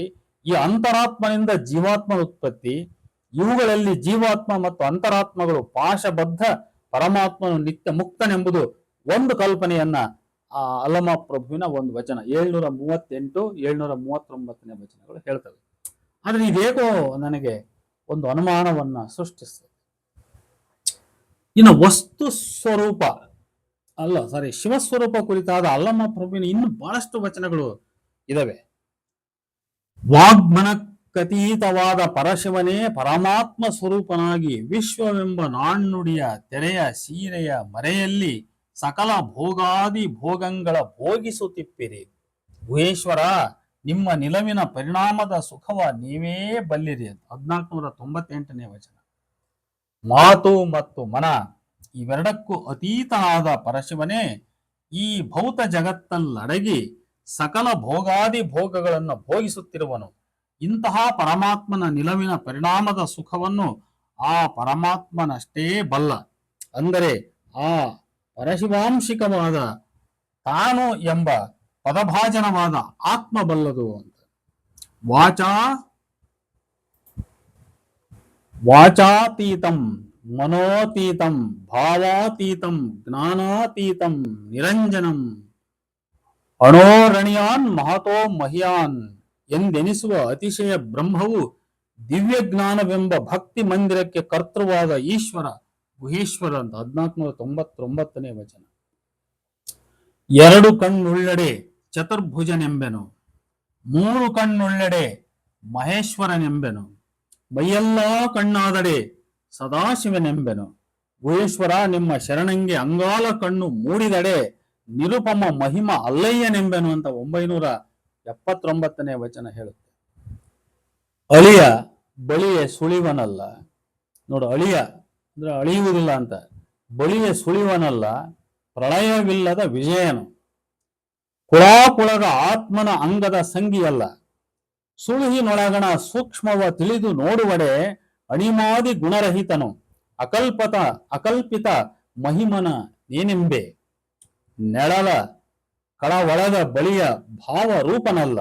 ಈ ಅಂತರಾತ್ಮನಿಂದ ಜೀವಾತ್ಮನ ಉತ್ಪತ್ತಿ. ಇವುಗಳಲ್ಲಿ ಜೀವಾತ್ಮ ಮತ್ತು ಅಂತರಾತ್ಮಗಳು ಪಾಶಬದ್ಧ, ಪರಮಾತ್ಮನು ನಿತ್ಯ ಮುಕ್ತನೆಂಬುದು ಒಂದು ಕಲ್ಪನೆಯನ್ನ ಅಲ್ಲಮ ಪ್ರಭುವಿನ ಒಂದು ವಚನ 738, 739ನೇ ವಚನಗಳು ಹೇಳ್ತವೆ. ಆದ್ರೆ ಇದೇಕೋ ನನಗೆ ಒಂದು ಅನುಮಾನವನ್ನ ಸೃಷ್ಟಿಸ್ತದೆ. ಇನ್ನು ವಸ್ತು ಸ್ವರೂಪ ಶಿವಸ್ವರೂಪ ಕುರಿತಾದ ಅಲ್ಲಮ ಪ್ರಭುವಿನ ಇನ್ನು ಬಹಳಷ್ಟು ವಚನಗಳು ಇದಾವೆ. ವಾಗ್ಮನಕ್ಕತೀತವಾದ ಪರಶಿವನೇ ಪರಮಾತ್ಮ ಸ್ವರೂಪನಾಗಿ ವಿಶ್ವವೆಂಬ ನಾಣ್ಣುಡಿಯ ತೆರೆಯ ಸೀರೆಯ ಮರೆಯಲ್ಲಿ ಸಕಲ ಭೋಗಾದಿ ಭೋಗಗಳ ಭೋಗಿಸುತ್ತಿಪ್ಪಿರಿ. ಗುಹೇಶ್ವರ, ನಿಮ್ಮ ನಿಲವಿನ ಪರಿಣಾಮದ ಸುಖವ ನೀವೇ ಬಲ್ಲಿರಿ. 1498ನೇ ವಚನ. ಮಾತು ಮತ್ತು ಮನ ಇವೆರಡಕ್ಕೂ ಅತೀತನಾದ ಪರಶಿವನೇ ಈ ಭೌತ ಜಗತ್ತಲ್ಲಡಗಿ ಸಕಲ ಭೋಗಾದಿ ಭೋಗಗಳನ್ನು ಭೋಗಿಸುತ್ತಿರುವನು. ಇಂತಹ ಪರಮಾತ್ಮನ ನಿಲವಿನ ಪರಿಣಾಮದ ಸುಖವನ್ನು ಆ ಪರಮಾತ್ಮನಷ್ಟೇ ಬಲ್ಲ. ಅಂದರೆ ಆ ಪರಶಿವಾಂಶಿಕವಾದ ತಾನು ಎಂಬ ಪದಭಾಜನವಾದ ಆತ್ಮ ಬಲ್ಲದು ಅಂತ. ವಾಚಾತೀತಂ ಮನೋತೀತಂ ಭಾವಾತೀತಂ ಜ್ಞಾನಾತೀತಂ ನಿರಂಜನಂ ಅಣೋರಣಿಯಾನ್ ಮಹತೋ ಮಹಿಯಾನ್ ಎಂದೆನಿಸುವ ಅತಿಶಯ ಬ್ರಹ್ಮವು ದಿವ್ಯ ಜ್ಞಾನವೆಂಬ ಭಕ್ತಿ ಮಂದಿರಕ್ಕೆ ಕರ್ತೃವಾದ ಈಶ್ವರ ಗುಹೇಶ್ವರ ಅಂತ 1499ನೇ ವಚನ. ಎರಡು ಕಣ್ಣುಳ್ಳಡೆ ಚತುರ್ಭುಜನೆಂಬೆನು, ಮೂರು ಕಣ್ಣುಳ್ಳಡೆ ಮಹೇಶ್ವರನೆಂಬೆನು, ಮೈಯೆಲ್ಲಾ ಕಣ್ಣಾದಡೆ ಸದಾಶಿವನೆಂಬೆನು. ಗುಹೇಶ್ವರ ನಿಮ್ಮ ಶರಣಂಗೆ ಅಂಗಾಲ ಕಣ್ಣು ಮೂಡಿದಡೆ ನಿರುಪಮ ಮಹಿಮ ಅಲ್ಲಯ್ಯನೆಂಬೆನು ಅಂತ 979ನೇ ವಚನ ಹೇಳುತ್ತೆ. ಅಳಿಯ ಬಳಿಯ ಸುಳಿವನಲ್ಲ. ನೋಡು, ಅಳಿಯ ಅಂದ್ರೆ ಅಳಿಯುವುದಿಲ್ಲ ಅಂತ, ಬಳಿಯ ಸುಳಿವನಲ್ಲ, ಪ್ರಳಯವಿಲ್ಲದ ವಿಜಯನು, ಕುಳಾಕುಳದ ಆತ್ಮನ ಅಂಗದ ಸಂಗಿಯಲ್ಲ, ಸುಳುಹಿನೊಳಗಣ ಸೂಕ್ಷ್ಮವ ತಿಳಿದು ನೋಡುವಡೆ ಅಣಿಮಾದಿ ಗುಣರಹಿತನು, ಅಕಲ್ಪಿತ ಮಹಿಮನ ನೇನೆಂಬೆ, ನೆಳಲ ಕಳವಳದ ಬಳಿಯ ಭಾವ ರೂಪನಲ್ಲ,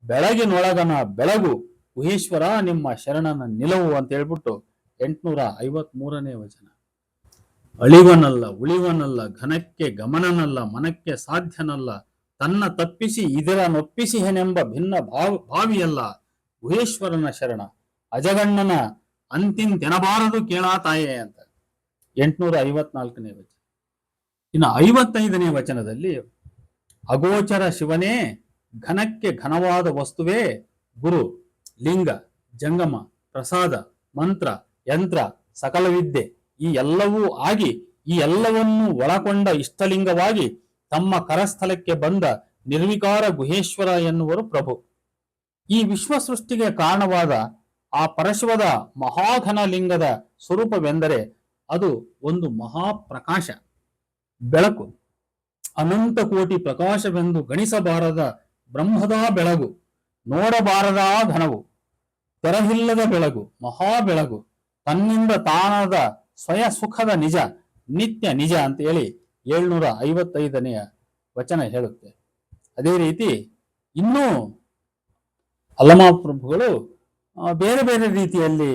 ಬೆಳಗಿನೊಳಗನ ಬೆಳಗು ಗುಹೇಶ್ವರ ನಿಮ್ಮ ಶರಣನ ನಿಲವು ಅಂತ ಹೇಳ್ಬಿಟ್ಟು 853ನೇ ವಚನ. ಅಳಿವನಲ್ಲ, ಉಳಿವನಲ್ಲ, ಘನಕ್ಕೆ ಗಮನನಲ್ಲ, ಮನಕ್ಕೆ ಸಾಧ್ಯನಲ್ಲ, ತನ್ನ ತಪ್ಪಿಸಿ ಇದರ ನೊಪ್ಪಿಸಿಹೆನೆಂಬ ಭಿನ್ನ ಭಾವಿಯಲ್ಲ, ಗುಹೇಶ್ವರನ ಶರಣ ಅಜಗಣ್ಣನ ಅಂತಿಂತೆನಬಾರದು ಕೇಳಾತಾಯೆ ಅಂತ 854ನೇ ವಚನ. ಇನ್ನು 55ನೇ ವಚನದಲ್ಲಿ ಅಗೋಚರ ಶಿವನೇ, ಘನಕ್ಕೆ ಘನವಾದ ವಸ್ತುವೇ ಗುರು, ಲಿಂಗ, ಜಂಗಮ, ಪ್ರಸಾದ, ಮಂತ್ರ, ಯಂತ್ರ, ಸಕಲ ವಿದ್ಯೆ ಈ ಎಲ್ಲವೂ ಆಗಿ ಈ ಎಲ್ಲವನ್ನೂ ಒಳಗೊಂಡ ಇಷ್ಟಲಿಂಗವಾಗಿ ತಮ್ಮ ಕರಸ್ಥಲಕ್ಕೆ ಬಂದ ನಿರ್ವಿಕಾರ ಗುಹೇಶ್ವರ ಎನ್ನುವರು ಪ್ರಭು. ಈ ವಿಶ್ವ ಸೃಷ್ಟಿಗೆ ಕಾರಣವಾದ ಆ ಪರಶಿವದ ಮಹಾಘನ ಲಿಂಗದ ಸ್ವರೂಪವೆಂದರೆ ಅದು ಒಂದು ಮಹಾಪ್ರಕಾಶ, ಬೆಳಕು, ಅನಂತ ಕೋಟಿ ಪ್ರಕಾಶವೆಂದು ಗಣಿಸಬಾರದ ಬ್ರಹ್ಮದ ಬೆಳಗು, ನೋಡಬಾರದ ಘನವು, ತೆರಹಿಲ್ಲದ ಬೆಳಗು, ಮಹಾಬೆಳಗು, ತನ್ನಿಂದ ತಾನಾದ ಸ್ವಯ ಸುಖದ ನಿಜ, ನಿತ್ಯ ನಿಜ ಅಂತ ಹೇಳಿ 755ನೇ ವಚನ ಹೇಳುತ್ತೆ. ಅದೇ ರೀತಿ ಇನ್ನೂ ಅಲ್ಲಮಾಪ್ರಭುಗಳು ಬೇರೆ ಬೇರೆ ರೀತಿಯಲ್ಲಿ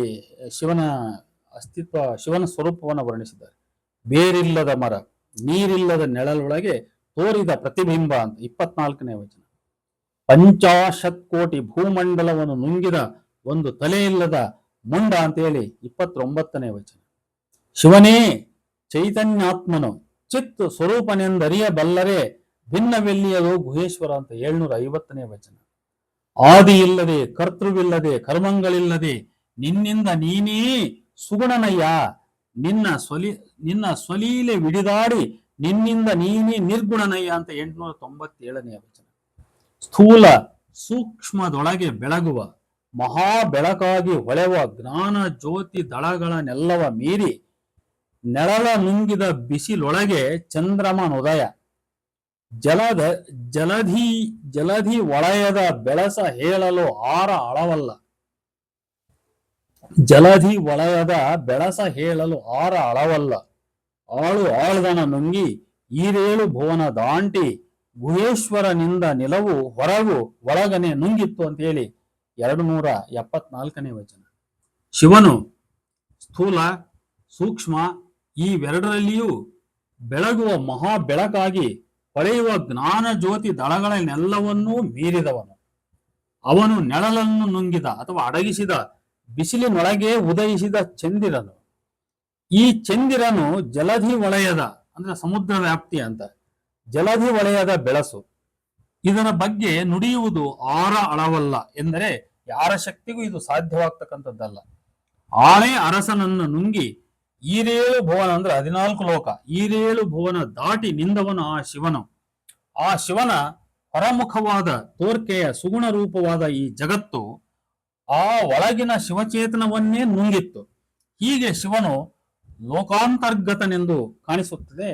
ಶಿವನ ಅಸ್ತಿತ್ವ, ಶಿವನ ಸ್ವರೂಪವನ್ನು ವರ್ಣಿಸಿದ್ದಾರೆ. ಬೇರಿಲ್ಲದ ಮರ, ನೀರಿಲ್ಲದ ನೆಳಲೊಳಗೆ ತೋರಿದ ಪ್ರತಿಬಿಂಬ ಅಂತ 24ನೇ ವಚನ. 50 ಕೋಟಿ ಭೂಮಂಡಲವನ್ನು ನುಂಗಿದ ಒಂದು ತಲೆ ಇಲ್ಲದ ಮುಂಡ ಅಂತ ಹೇಳಿ 29ನೇ ವಚನ. ಶಿವನೇ ಚೈತನ್ಯಾತ್ಮನು ಚಿತ್ ಸ್ವರೂಪನೆಂದರಿಯಬಲ್ಲರೆ ಭಿನ್ನವೆಲ್ಲಿಯದು ಗುಹೇಶ್ವರ ಅಂತ 750ನೇ ವಚನ. ಆದಿ ಇಲ್ಲದೆ, ಕರ್ತೃವಿಲ್ಲದೆ, ಕರ್ಮಗಳಿಲ್ಲದೆ ನಿನ್ನಿಂದ ನೀನೇ ಸುಗುಣನಯ್ಯ, ನಿನ್ನ ಸ್ವಲೀಲೆ ವಿಡಿದಾಡಿ ನಿನ್ನಿಂದ ನೀನೇ ನಿರ್ಗುಣನಯ್ಯ ಅಂತ 897ನೇ ವಚನ. ಸ್ಥೂಲ ಸೂಕ್ಷ್ಮದೊಳಗೆ ಬೆಳಗುವ ಮಹಾ ಬೆಳಕಾಗಿ ಹೊಳೆವ ಜ್ಞಾನ ಜ್ಯೋತಿ ದಳಗಳನ್ನೆಲ್ಲವ ಮೀರಿ ನೆಳಲ ನುಂಗಿದ ಬಿಸಿಲೊಳಗೆ ಚಂದ್ರಮನೋದಯ, ಜಲಧಿ ವಲಯದ ಬೆಳಸ ಹೇಳಲು ಆರ ಅಳವಲ್ಲ, ಜಲಧಿ ವಲಯದ ಬೆಳಸ ಹೇಳಲು ಆರ ಅಳವಲ್ಲ, ಆಳು ಆಳ್ದನ ನುಂಗಿ ಈರೇಳು ಭುವನ ದಾಂಟಿ ಗುಹೇಶ್ವರನಿಂದ ನಿಲವು ಹೊರಗು ಒಳಗನೆ ನುಂಗಿತ್ತು ಅಂತ ಹೇಳಿ 274ನೇ ವಚನ. ಶಿವನು ಸ್ಥೂಲ ಸೂಕ್ಷ್ಮ ಇವೆರಡರಲ್ಲಿಯೂ ಬೆಳಗುವ ಮಹಾ ಬೆಳಕಾಗಿ ಹೊಳೆಯುವ ಜ್ಞಾನ ಜ್ಯೋತಿ ದಳಗಳನ್ನೆಲ್ಲವನ್ನೂ ಮೀರಿದವನು. ಅವನು ನೆಳಲನ್ನು ನುಂಗಿದ ಅಥವಾ ಅಡಗಿಸಿದ ಬಿಸಿಲಿನೊಳಗೆ ಉದಯಿಸಿದ ಚಂದಿರನು. ಈ ಚಂದಿರನು ಜಲಧಿ ವಲಯದ ಅಂದ್ರೆ ಸಮುದ್ರ ವ್ಯಾಪ್ತಿ ಅಂತ ಜಲಧಿ ವಲಯದ ಬೆಳಸು. ಇದರ ಬಗ್ಗೆ ನುಡಿಯುವುದು ಆರ ಅಳವಲ್ಲ ಎಂದರೆ ಯಾರ ಶಕ್ತಿಗೂ ಇದು ಸಾಧ್ಯವಾಗ್ತಕ್ಕಂಥದ್ದಲ್ಲ. ಆಳೆ ಅರಸನನ್ನು ನುಂಗಿ ಈರೇಳು ಭುವನ ಅಂದ್ರೆ 14 ಲೋಕ, ಈರೇಳು ಭುವನ ದಾಟಿ ನಿಂದವನು ಆ ಶಿವನು. ಆ ಶಿವನ ಹೊರಮುಖವಾದ ತೋರ್ಕೆಯ ಸುಗುಣ ರೂಪವಾದ ಈ ಜಗತ್ತು ಆ ಒಳಗಿನ ಶಿವಚೇತನವನ್ನೇ ನುಂಗಿತ್ತು. ಹೀಗೆ ಶಿವನು ಲೋಕಾಂತರ್ಗತನೆಂದು ಕಾಣಿಸುತ್ತದೆ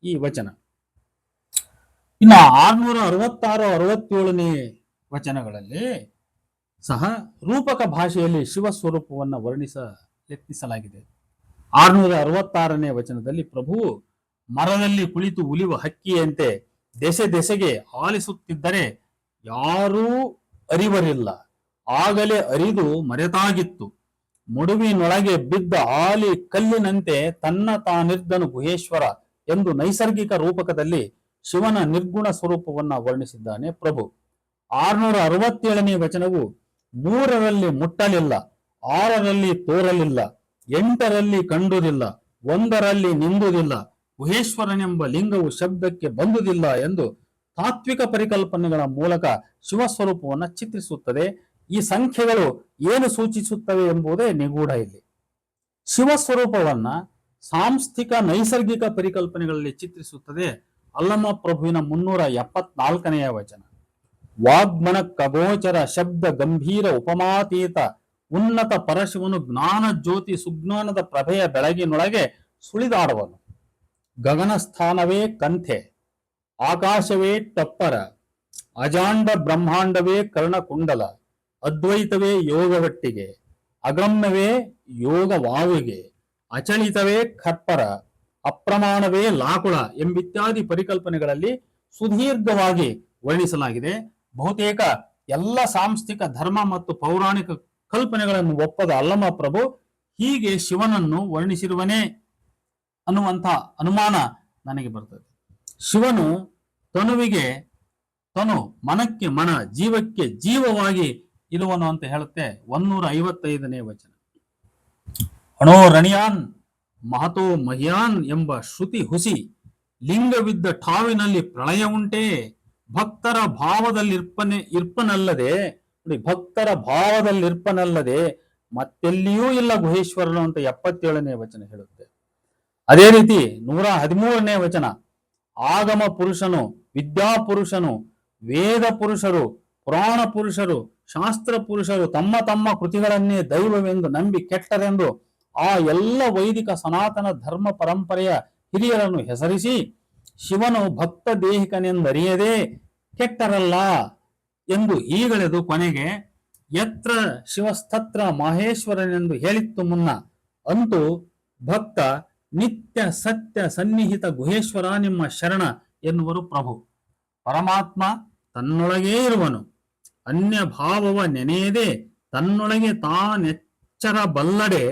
ಈ ವಚನ. ಇನ್ನು 666-67ನೇ ವಚನಗಳಲ್ಲಿ ಸಹ ರೂಪಕ ಭಾಷೆಯಲ್ಲಿ ಶಿವ ಸ್ವರೂಪವನ್ನು ಯತ್ನಿಸಲಾಗಿದೆ. 666ನೇ ವಚನದಲ್ಲಿ ಪ್ರಭು ಮರದಲ್ಲಿ ಕುಳಿತು ಉಲಿವ ಹಕ್ಕಿಯಂತೆ ದೆಸೆ ದೆಸೆಗೆ ಆಲಿಸುತ್ತಿದ್ದರೆ ಯಾರೂ ಅರಿವರಿಲ್ಲ, ಆಗಲೇ ಅರಿದು ಮರೆತಾಗಿತ್ತು, ಮುಡುವಿನೊಳಗೆ ಬಿದ್ದ ಆಲಿ ಕಲ್ಲಿನಂತೆ ತನ್ನ ತಾನಿರ್ದನು ಗುಹೇಶ್ವರ ಎಂದು ನೈಸರ್ಗಿಕ ರೂಪಕದಲ್ಲಿ ಶಿವನ ನಿರ್ಗುಣ ಸ್ವರೂಪವನ್ನ ವರ್ಣಿಸಿದ್ದಾನೆ ಪ್ರಭು. 667ನೇ ವಚನವು 3ರಲ್ಲಿ ಮುಟ್ಟಲಿಲ್ಲ, 6ರಲ್ಲಿ ತೋರಲಿಲ್ಲ, 8ರಲ್ಲಿ ಕಂಡುದಿಲ್ಲ, ಒಂದರಲ್ಲಿ ನಿಂದುವುದಿಲ್ಲ, ಗುಹೇಶ್ವರನೆಂಬ ಲಿಂಗವು ಶಬ್ದಕ್ಕೆ ಬಂದುದಿಲ್ಲ ಎಂದು ತಾತ್ವಿಕ ಪರಿಕಲ್ಪನೆಗಳ ಮೂಲಕ ಶಿವಸ್ವರೂಪವನ್ನು ಚಿತ್ರಿಸುತ್ತದೆ. ಈ ಸಂಖ್ಯೆಗಳು ಏನು ಸೂಚಿಸುತ್ತವೆ ಎಂಬುದೇ ನಿಗೂಢ. ಇಲ್ಲಿ ಶಿವಸ್ವರೂಪವನ್ನ ಸಾಂಸ್ಥಿಕ ನೈಸರ್ಗಿಕ ಪರಿಕಲ್ಪನೆಗಳಲ್ಲಿ ಚಿತ್ರಿಸುತ್ತದೆ ಅಲ್ಲಮ ಪ್ರಭುವಿನ 374ನೆಯ ವಚನ. ವಾಗ್ಮನ ಖಗೋಚರ ಶಬ್ದ ಗಂಭೀರ ಉಪಮಾತೀತ ಉನ್ನತ ಪರಶಿವನು ಜ್ಞಾನ ಜ್ಯೋತಿ ಸುಜ್ಞಾನದ ಪ್ರಭೆಯ ಬೆಳಗಿನೊಳಗೆ ಸುಳಿದಾಡುವನು. ಗಗನ ಸ್ಥಾನವೇ ಕಂಥೆ, ಆಕಾಶವೇ ಟಪ್ಪರ, ಅಜಾಂಡ ಬ್ರಹ್ಮಾಂಡವೇ ಕರ್ಣಕುಂಡಲ, ಅದ್ವೈತವೇ ಯೋಗವಟ್ಟಿಗೆ, ಅಗಮ್ಯವೇ ಯೋಗವಾವಿಗೆ, ಅಚಲಿತವೇ ಖರ್ಪರ, ಅಪ್ರಮಾಣವೇ ಲಾಕುಳ ಎಂಬಿತ್ಯಾದಿ ಪರಿಕಲ್ಪನೆಗಳಲ್ಲಿ ಸುದೀರ್ಘವಾಗಿ ವರ್ಣಿಸಲಾಗಿದೆ. ಬಹುತೇಕ ಎಲ್ಲ ಸಾಂಸ್ಥಿಕ ಧರ್ಮ ಮತ್ತು ಪೌರಾಣಿಕ ಕಲ್ಪನೆಗಳನ್ನು ಒಪ್ಪದ ಅಲ್ಲಮ ಪ್ರಭು ಹೀಗೆ ಶಿವನನ್ನು ವರ್ಣಿಸಿರುವನೇ ಅನ್ನುವಂಥ ಅನುಮಾನ ನನಗೆ ಬರ್ತದೆ. ಶಿವನು ತನುವಿಗೆ ತನು, ಮನಕ್ಕೆ ಮನ, ಜೀವಕ್ಕೆ ಜೀವವಾಗಿ ಇರುವನು ಅಂತ ಹೇಳುತ್ತೆ 155ನೇ ವಚನ. ಅಣೋ ರಣಯಾನ್ ಮಹತೋ ಮಹಿಯಾನ್ ಎಂಬ ಶ್ರುತಿ ಹುಸಿ, ಲಿಂಗವಿದ್ದ ಠಾವಿನಲ್ಲಿ ಪ್ರಳಯ ಉಂಟೇ, ಭಕ್ತರ ಇರ್ಪನಲ್ಲದೆ ಭಕ್ತರ ಭಾವದಲ್ಲಿರ್ಪನಲ್ಲದೆ ಮತ್ತೆಲ್ಲಿಯೂ ಇಲ್ಲ ಗುಹೇಶ್ವರನು ಅಂತ 77ನೇ ವಚನ ಹೇಳುತ್ತೆ. ಅದೇ ರೀತಿ 113ನೇ ವಚನ, ಆಗಮ ಪುರುಷನು, ವಿದ್ಯಾಪುರುಷನು, ವೇದ ಪುರುಷರು, ಪುರಾಣ ಪುರುಷರು, ಶಾಸ್ತ್ರ ಪುರುಷರು ತಮ್ಮ ತಮ್ಮ ಕೃತಿಗಳನ್ನೇ ದೈವವೆಂದು ನಂಬಿ ಕೆಟ್ಟರೆಂದು ಆ ಎಲ್ಲ ವೈದಿಕ ಸನಾತನ ಧರ್ಮ ಪರಂಪರೆಯ ಹಿರಿಯರನ್ನು ಹೆಸರಿಸಿ ಶಿವನು ಭಕ್ತ ದೇಹಿಕನೆಂದರಿಯದೆ ಕೆಟ್ಟರಲ್ಲ ಎಂದು ಈಗಳೆದು ಕೊನೆಗೆ ಯತ್ರ ಶಿವಸ್ತತ್ರ ಮಹೇಶ್ವರನೆಂದು ಹೇಳಿತ್ತು ಮುನ್ನ, ಅಂತೂ ಭಕ್ತ ನಿತ್ಯ ಸತ್ಯ ಸನ್ನಿಹಿತ ಗುಹೇಶ್ವರ ನಿಮ್ಮ ಶರಣ ಎನ್ನುವರು ಪ್ರಭು. ಪರಮಾತ್ಮ ತನ್ನೊಳಗೇ ಇರುವನು, ಅನ್ಯ ಭಾವವ ನೆನೆಯದೆ ತನ್ನೊಳಗೆ ತಾನೆಚ್ಚರ ಬಲ್ಲಡೆ,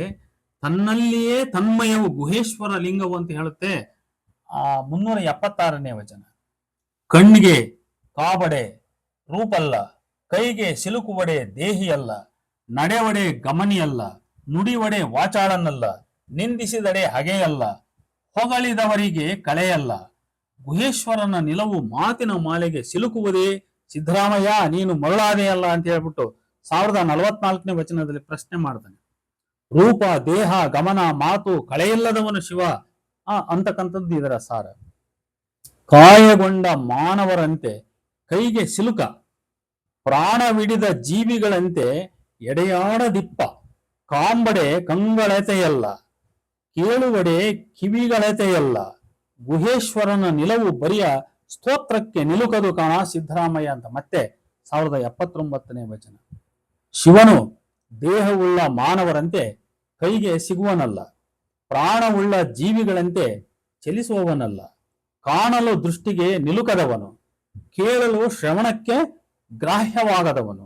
ತನ್ನಲ್ಲಿಯೇ ತನ್ಮಯವು ಗುಹೇಶ್ವರ ಲಿಂಗವು ಅಂತ ಹೇಳುತ್ತೆ 376ನೇ ವಚನ. ಕಣ್ಣಿಗೆ ಕಾಬಡೆ ರೂಪಲ್ಲ, ಕೈಗೆ ಸಿಲುಕುವಡೆ ದೇಹಿಯಲ್ಲ, ನಡೆವಡೆ ಗಮನಿಯಲ್ಲ, ನುಡಿವಡೆ ವಾಚಾಳನಲ್ಲ, ನಿಂದಿಸಿದಡೆ ಹಗೆಯಲ್ಲ, ಹೊಗಳಿದವರಿಗೆ ಕಳೆಯಲ್ಲ, ಗುಹೇಶ್ವರನ ನಿಲವು ಮಾತಿನ ಮಾಲೆಗೆ ಸಿಲುಕುವುದೇ ಸಿದ್ದರಾಮಯ್ಯ ನೀನು ಮರುಳಾದೆಯಲ್ಲ ಅಂತ ಹೇಳ್ಬಿಟ್ಟು 1044ನೇ ವಚನದಲ್ಲಿ ಪ್ರಶ್ನೆ ಮಾಡ್ತಾನೆ. ರೂಪ ದೇಹ ಗಮನ ಮಾತು ಕಳೆಯಿಲ್ಲದವನು ಶಿವ ಅಂತಕ್ಕಂಥದ್ದು ಇದರ ಸಾರ. ಕಾಯಗೊಂಡ ಮಾನವರಂತೆ ಕೈಗೆ ಸಿಲುಕ, ಪ್ರಾಣವಿಡಿದ ಜೀವಿಗಳಂತೆ ಎಡೆಯಾಡದಿಪ್ಪ, ಕಾಂಬಡೆ ಕಂಗಳತೆಯಲ್ಲ, ಕೇಳುವಡೆ ಕಿವಿಗಳತೆಯಲ್ಲ, ಗುಹೇಶ್ವರನ ನಿಲವು ಬರಿಯ ಸ್ತೋತ್ರಕ್ಕೆ ನಿಲುಕದು ಕಾಣ ಸಿದ್ದರಾಮಯ್ಯ ಅಂತ ಮತ್ತೆ 1079ನೇ ವಚನ. ಶಿವನು ದೇಹವುಳ್ಳ ಮಾನವರಂತೆ ಕೈಗೆ ಸಿಗುವನಲ್ಲ, ಪ್ರಾಣವುಳ್ಳ ಜೀವಿಗಳಂತೆ ಚಲಿಸುವವನಲ್ಲ, ಕಾಣಲು ದೃಷ್ಟಿಗೆ ನಿಲುಕದವನು, ಕೇಳಲು ಶ್ರವಣಕ್ಕೆ ಗ್ರಾಹ್ಯವಾಗದವನು,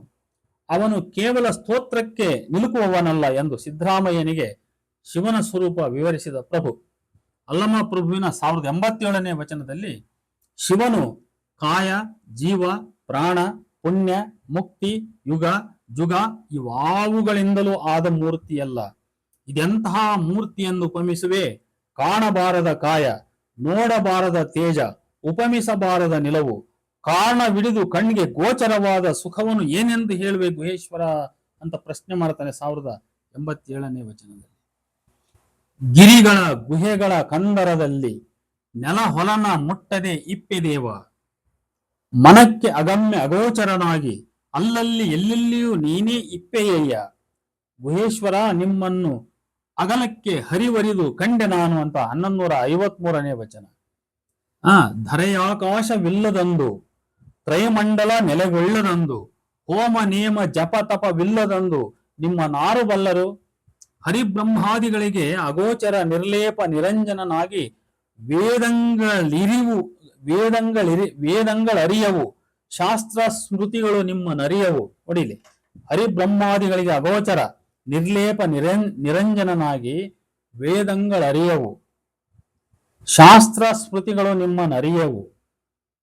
ಅವನು ಕೇವಲ ಸ್ತೋತ್ರಕ್ಕೆ ನಿಲುಕುವವನಲ್ಲ ಎಂದು ಸಿದ್ದರಾಮಯ್ಯನಿಗೆ ಶಿವನ ಸ್ವರೂಪ ವಿವರಿಸಿದ ಪ್ರಭು. ಅಲ್ಲಮ ಪ್ರಭುವಿನ 1087ನೇ ವಚನದಲ್ಲಿ ಶಿವನು ಕಾಯ, ಜೀವ, ಪ್ರಾಣ, ಪುಣ್ಯ, ಮುಕ್ತಿ, ಯುಗ, ಜುಗ ಇವಾವುಗಳಿಂದಲೂ ಆದ ಮೂರ್ತಿಯಲ್ಲ, ಇದೆಂತಹ ಮೂರ್ತಿಯನ್ನು ಉಪಮಿಸುವೆ, ಕಾಣಬಾರದ ಕಾಯ, ನೋಡಬಾರದ ತೇಜ, ಉಪಮಿಸಬಾರದ ನಿಲವು, ಕಾರಣವಿಡಿದು ಕಣ್ಣಿಗೆ ಗೋಚರವಾದ ಸುಖವನ್ನು ಏನೆಂದು ಹೇಳುವೆ ಗುಹೇಶ್ವರ ಅಂತ ಪ್ರಶ್ನೆ ಮಾಡ್ತಾನೆ 1087ನೇ ವಚನದಲ್ಲಿ. ಗಿರಿಗಳ ಗುಹೆಗಳ ಕಂದರದಲ್ಲಿ ನೆಲ ಹೊಲನ ಮುಟ್ಟದೆ ಇಪ್ಪೆದೇವ, ಮನಕ್ಕೆ ಅಗಮ್ಯ ಅಗೋಚರನಾಗಿ ಅಲ್ಲಲ್ಲಿ ಎಲ್ಲೆಲ್ಲಿಯೂ ನೀನೇ ಇಪ್ಪೆಯಯ್ಯ, ಗುಹೇಶ್ವರ ನಿಮ್ಮನ್ನು ಅಗಲಕ್ಕೆ ಹರಿವರಿದು ಕಂಡೆ ನಾನು ಅಂತ 1153ನೇ ವಚನ. ಧರೆಯಾಕಾಶವಿಲ್ಲದಂದು, ತ್ರಯಮಂಡಲ ನೆಲೆಗೊಳ್ಳದಂದು, ಹೋಮ ನೇಮ ಜಪ ತಪವಿಲ್ಲದಂದು ನಿಮ್ಮ ನಾರು ಬಲ್ಲರು, ಹರಿಬ್ರಹ್ಮಾದಿಗಳಿಗೆ ಅಗೋಚರ ನಿರ್ಲೇಪ ನಿರಂಜನನಾಗಿ ವೇದಂಗಳರಿಯವು, ಶಾಸ್ತ್ರ ಸ್ಮೃತಿಗಳು ನಿಮ್ಮ ನರಿಯವು. ಹೊಡಿಲಿ, ಹರಿಬ್ರಹ್ಮಾದಿಗಳಿಗೆ ಅಗೋಚರ ನಿರ್ಲೇಪ ನಿರಂಜನನಾಗಿ ವೇದಂಗಳರಿಯವು, ಶಾಸ್ತ್ರ ಸ್ಮೃತಿಗಳು ನಿಮ್ಮ ನರಿಯವು,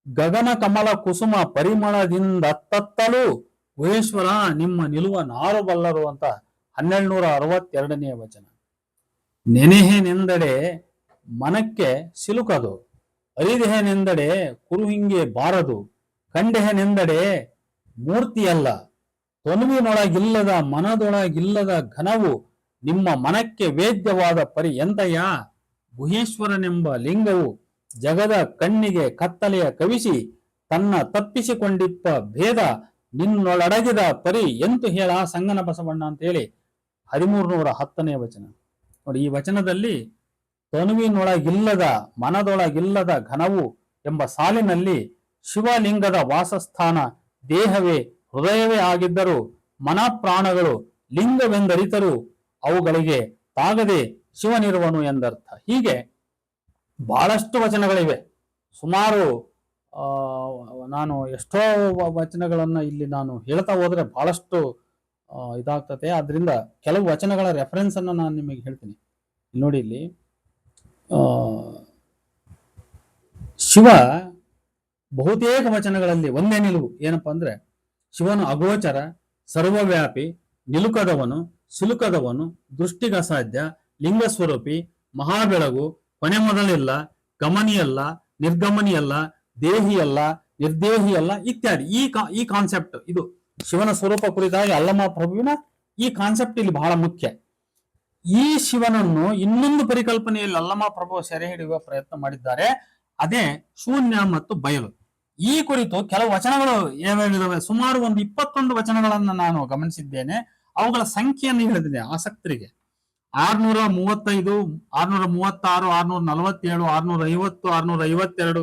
ಗಗನ ಕಮಲ ಕುಸುಮ ಪರಿಮಳದಿಂದತ್ತಲೂ ಗುಹೇಶ್ವರ ನಿಮ್ಮ ನಿಲುವ ನಾರು ಬಲ್ಲರು ಅಂತ 1262ನೇ ವಚನ. ನೆನೆಹೆನೆಂದಡೆ ಮನಕ್ಕೆ ಸಿಲುಕದು, ಅರಿದೆಹೆನೆಂದಡೆ ಕುರುಹಿಂಗೆ ಬಾರದು, ಕಂಡೆಹೆನೆಂದಡೆ ಮೂರ್ತಿಯಲ್ಲ, ತೊನುವಿನೊಳಗಿಲ್ಲದ ಮನದೊಳಗಿಲ್ಲದ ಘನವು ನಿಮ್ಮ ಮನಕ್ಕೆ ವೇದ್ಯವಾದ ಪರಿ ಎಂತಯ್ಯ. ಗುಹೇಶ್ವರನೆಂಬ ಲಿಂಗವು ಜಗದ ಕಣ್ಣಿಗೆ ಕತ್ತಲೆಯ ಕವಿಸಿ ತನ್ನ ತಪ್ಪಿಸಿಕೊಂಡಿಪ್ಪ ಭೇದ ನಿನ್ನೊಳಡಗಿದ ಪರಿ ಎಂತು ಹೇಳ ಸಂಗನ ಬಸವಣ್ಣ ಅಂತ ಹೇಳಿ 1310ನೇ ವಚನ ನೋಡಿ. ಈ ವಚನದಲ್ಲಿ ತನುವಿನೊಳಗಿಲ್ಲದ ಮನದೊಳಗಿಲ್ಲದ ಘನವು ಎಂಬ ಸಾಲಿನಲ್ಲಿ ಶಿವಲಿಂಗದ ವಾಸಸ್ಥಾನ ದೇಹವೇ ಹೃದಯವೇ ಆಗಿದ್ದರೂ ಮನ ಪ್ರಾಣಗಳು ಲಿಂಗವೆಂದರಿತರೂ ಅವುಗಳಿಗೆ ತಾಗದೆ ಶಿವನಿರುವನು ಎಂದರ್ಥ. ಹೀಗೆ ಬಹಳಷ್ಟು ವಚನಗಳಿವೆ. ಸುಮಾರು ನಾನು ಎಷ್ಟೋ ವಚನಗಳನ್ನು ಇಲ್ಲಿ ನಾನು ಹೇಳ್ತಾ ಹೋದ್ರೆ ಬಹಳಷ್ಟು ಇದಾಗ್ತದೆ. ಆದ್ರಿಂದ ಕೆಲವು ವಚನಗಳ ರೆಫರೆನ್ಸ್ ಅನ್ನು ನಾನು ನಿಮಗೆ ಹೇಳ್ತೀನಿ. ನೋಡಿ, ಇಲ್ಲಿ ಶಿವ ಬಹುತೇಕ ವಚನಗಳಲ್ಲಿ ಒಂದೇ ನಿಲುವು ಏನಪ್ಪಾ ಅಂದ್ರೆ, ಶಿವನು ಅಗೋಚರ, ಸರ್ವವ್ಯಾಪಿ, ನಿಲುಕದವನು, ಸಿಲುಕದವನು, ದೃಷ್ಟಿಗಸಾಧ್ಯ, ಲಿಂಗಸ್ವರೂಪಿ, ಮಹಾಬೆಳಗು, ಕೊನೆ ಮೊದಲಿಲ್ಲ, ಗಮನಿಯಲ್ಲ, ನಿರ್ಗಮನಿಯಲ್ಲ, ದೇಹಿಯಲ್ಲ, ನಿರ್ದೇಹಿಯಲ್ಲ ಇತ್ಯಾದಿ. ಈ ಕಾನ್ಸೆಪ್ಟ್, ಇದು ಶಿವನ ಸ್ವರೂಪ ಕುರಿತಾಗಿ ಅಲ್ಲಮ ಪ್ರಭುವಿನ ಈ ಕಾನ್ಸೆಪ್ಟ್ ಇಲ್ಲಿ ಬಹಳ ಮುಖ್ಯ. ಈ ಶಿವನನ್ನು ಇನ್ನೊಂದು ಪರಿಕಲ್ಪನೆಯಲ್ಲಿ ಅಲ್ಲಮ ಪ್ರಭು ಸೆರೆ ಹಿಡಿಯುವ ಪ್ರಯತ್ನ ಮಾಡಿದ್ದಾರೆ. ಅದೇ ಶೂನ್ಯ ಮತ್ತು ಬಯಲು. ಈ ಕುರಿತು ಕೆಲವು ವಚನಗಳು ಯಾವ್ಯಾವಿದಾವೆ, ಸುಮಾರು ಒಂದು 21 ವಚನಗಳನ್ನ ನಾನು ಗಮನಿಸಿದ್ದೇನೆ. ಅವುಗಳ ಸಂಖ್ಯೆಯನ್ನು ಹೇಳಿದ್ದೇನೆ ಆಸಕ್ತರಿಗೆ. 635, 636, 647, 650,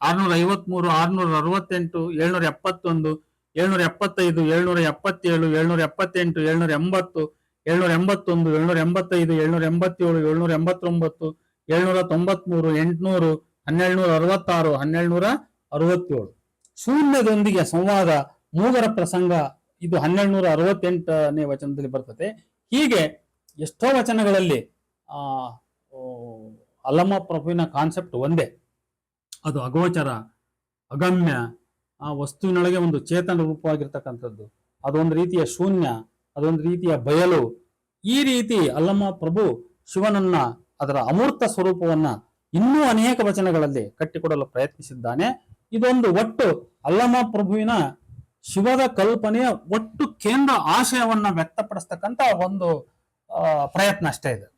652, 653, 668, 771, 775, 777, 778, 780, 781, 785, 787, 789, 793, 800, 1266, 1267. ಶೂನ್ಯದೊಂದಿಗೆ ಸಂವಾದ, ಮೂಗರ ಪ್ರಸಂಗ, ಇದು 1268ನೇ ವಚನದಲ್ಲಿ ಬರ್ತದೆ. ಹೀಗೆ ಎಷ್ಟೋ ವಚನಗಳಲ್ಲಿ ಅಲ್ಲಮ ಪ್ರಭುವಿನ ಕಾನ್ಸೆಪ್ಟ್ ಒಂದೇ. ಅದು ಅಗೋಚರ, ಅಗಮ್ಯ, ಆ ವಸ್ತುವಿನೊಳಗೆ ಒಂದು ಚೇತನ ರೂಪವಾಗಿರ್ತಕ್ಕಂಥದ್ದು, ಅದೊಂದು ರೀತಿಯ ಶೂನ್ಯ, ಅದೊಂದು ರೀತಿಯ ಬಯಲು. ಈ ರೀತಿ ಅಲ್ಲಮ ಪ್ರಭು ಶಿವನನ್ನ, ಅದರ ಅಮೂರ್ತ ಸ್ವರೂಪವನ್ನ ಇನ್ನೂ ಅನೇಕ ವಚನಗಳಲ್ಲಿ ಕಟ್ಟಿಕೊಡಲು ಪ್ರಯತ್ನಿಸಿದ್ದಾನೆ. ಇದೊಂದು ಒಟ್ಟು ಅಲ್ಲಮ ಪ್ರಭುವಿನ ಶಿವದ ಕಲ್ಪನೆಯ ಒಟ್ಟು ಕೇಂದ್ರ ಆಶಯವನ್ನ ವ್ಯಕ್ತಪಡಿಸ್ತಕ್ಕಂಥ ಒಂದು ಪ್ರಯತ್ನ ಅಷ್ಟೇ ಇದೆ.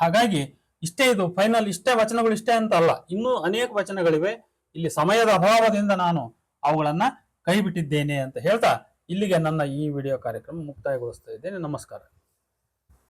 ಹಾಗಾಗಿ ಇಷ್ಟೇ, ಇದು ಫೈನಲ್, ಇಷ್ಟೇ ವಚನಗಳು ಇಷ್ಟೇ ಅಂತ ಅಲ್ಲ, ಇನ್ನೂ ಅನೇಕ ವಚನಗಳಿವೆ. ಇಲ್ಲಿ ಸಮಯದ ಅಭಾವದಿಂದ ನಾನು ಅವುಗಳನ್ನ ಕೈ ಬಿಟ್ಟಿದ್ದೇನೆ ಅಂತ ಹೇಳ್ತಾ ಇಲ್ಲಿಗೆ ನನ್ನ ಈ ವಿಡಿಯೋ ಕಾರ್ಯಕ್ರಮ ಮುಕ್ತಾಯಗೊಳಿಸ್ತಾ ಇದ್ದೇನೆ. ನಮಸ್ಕಾರ.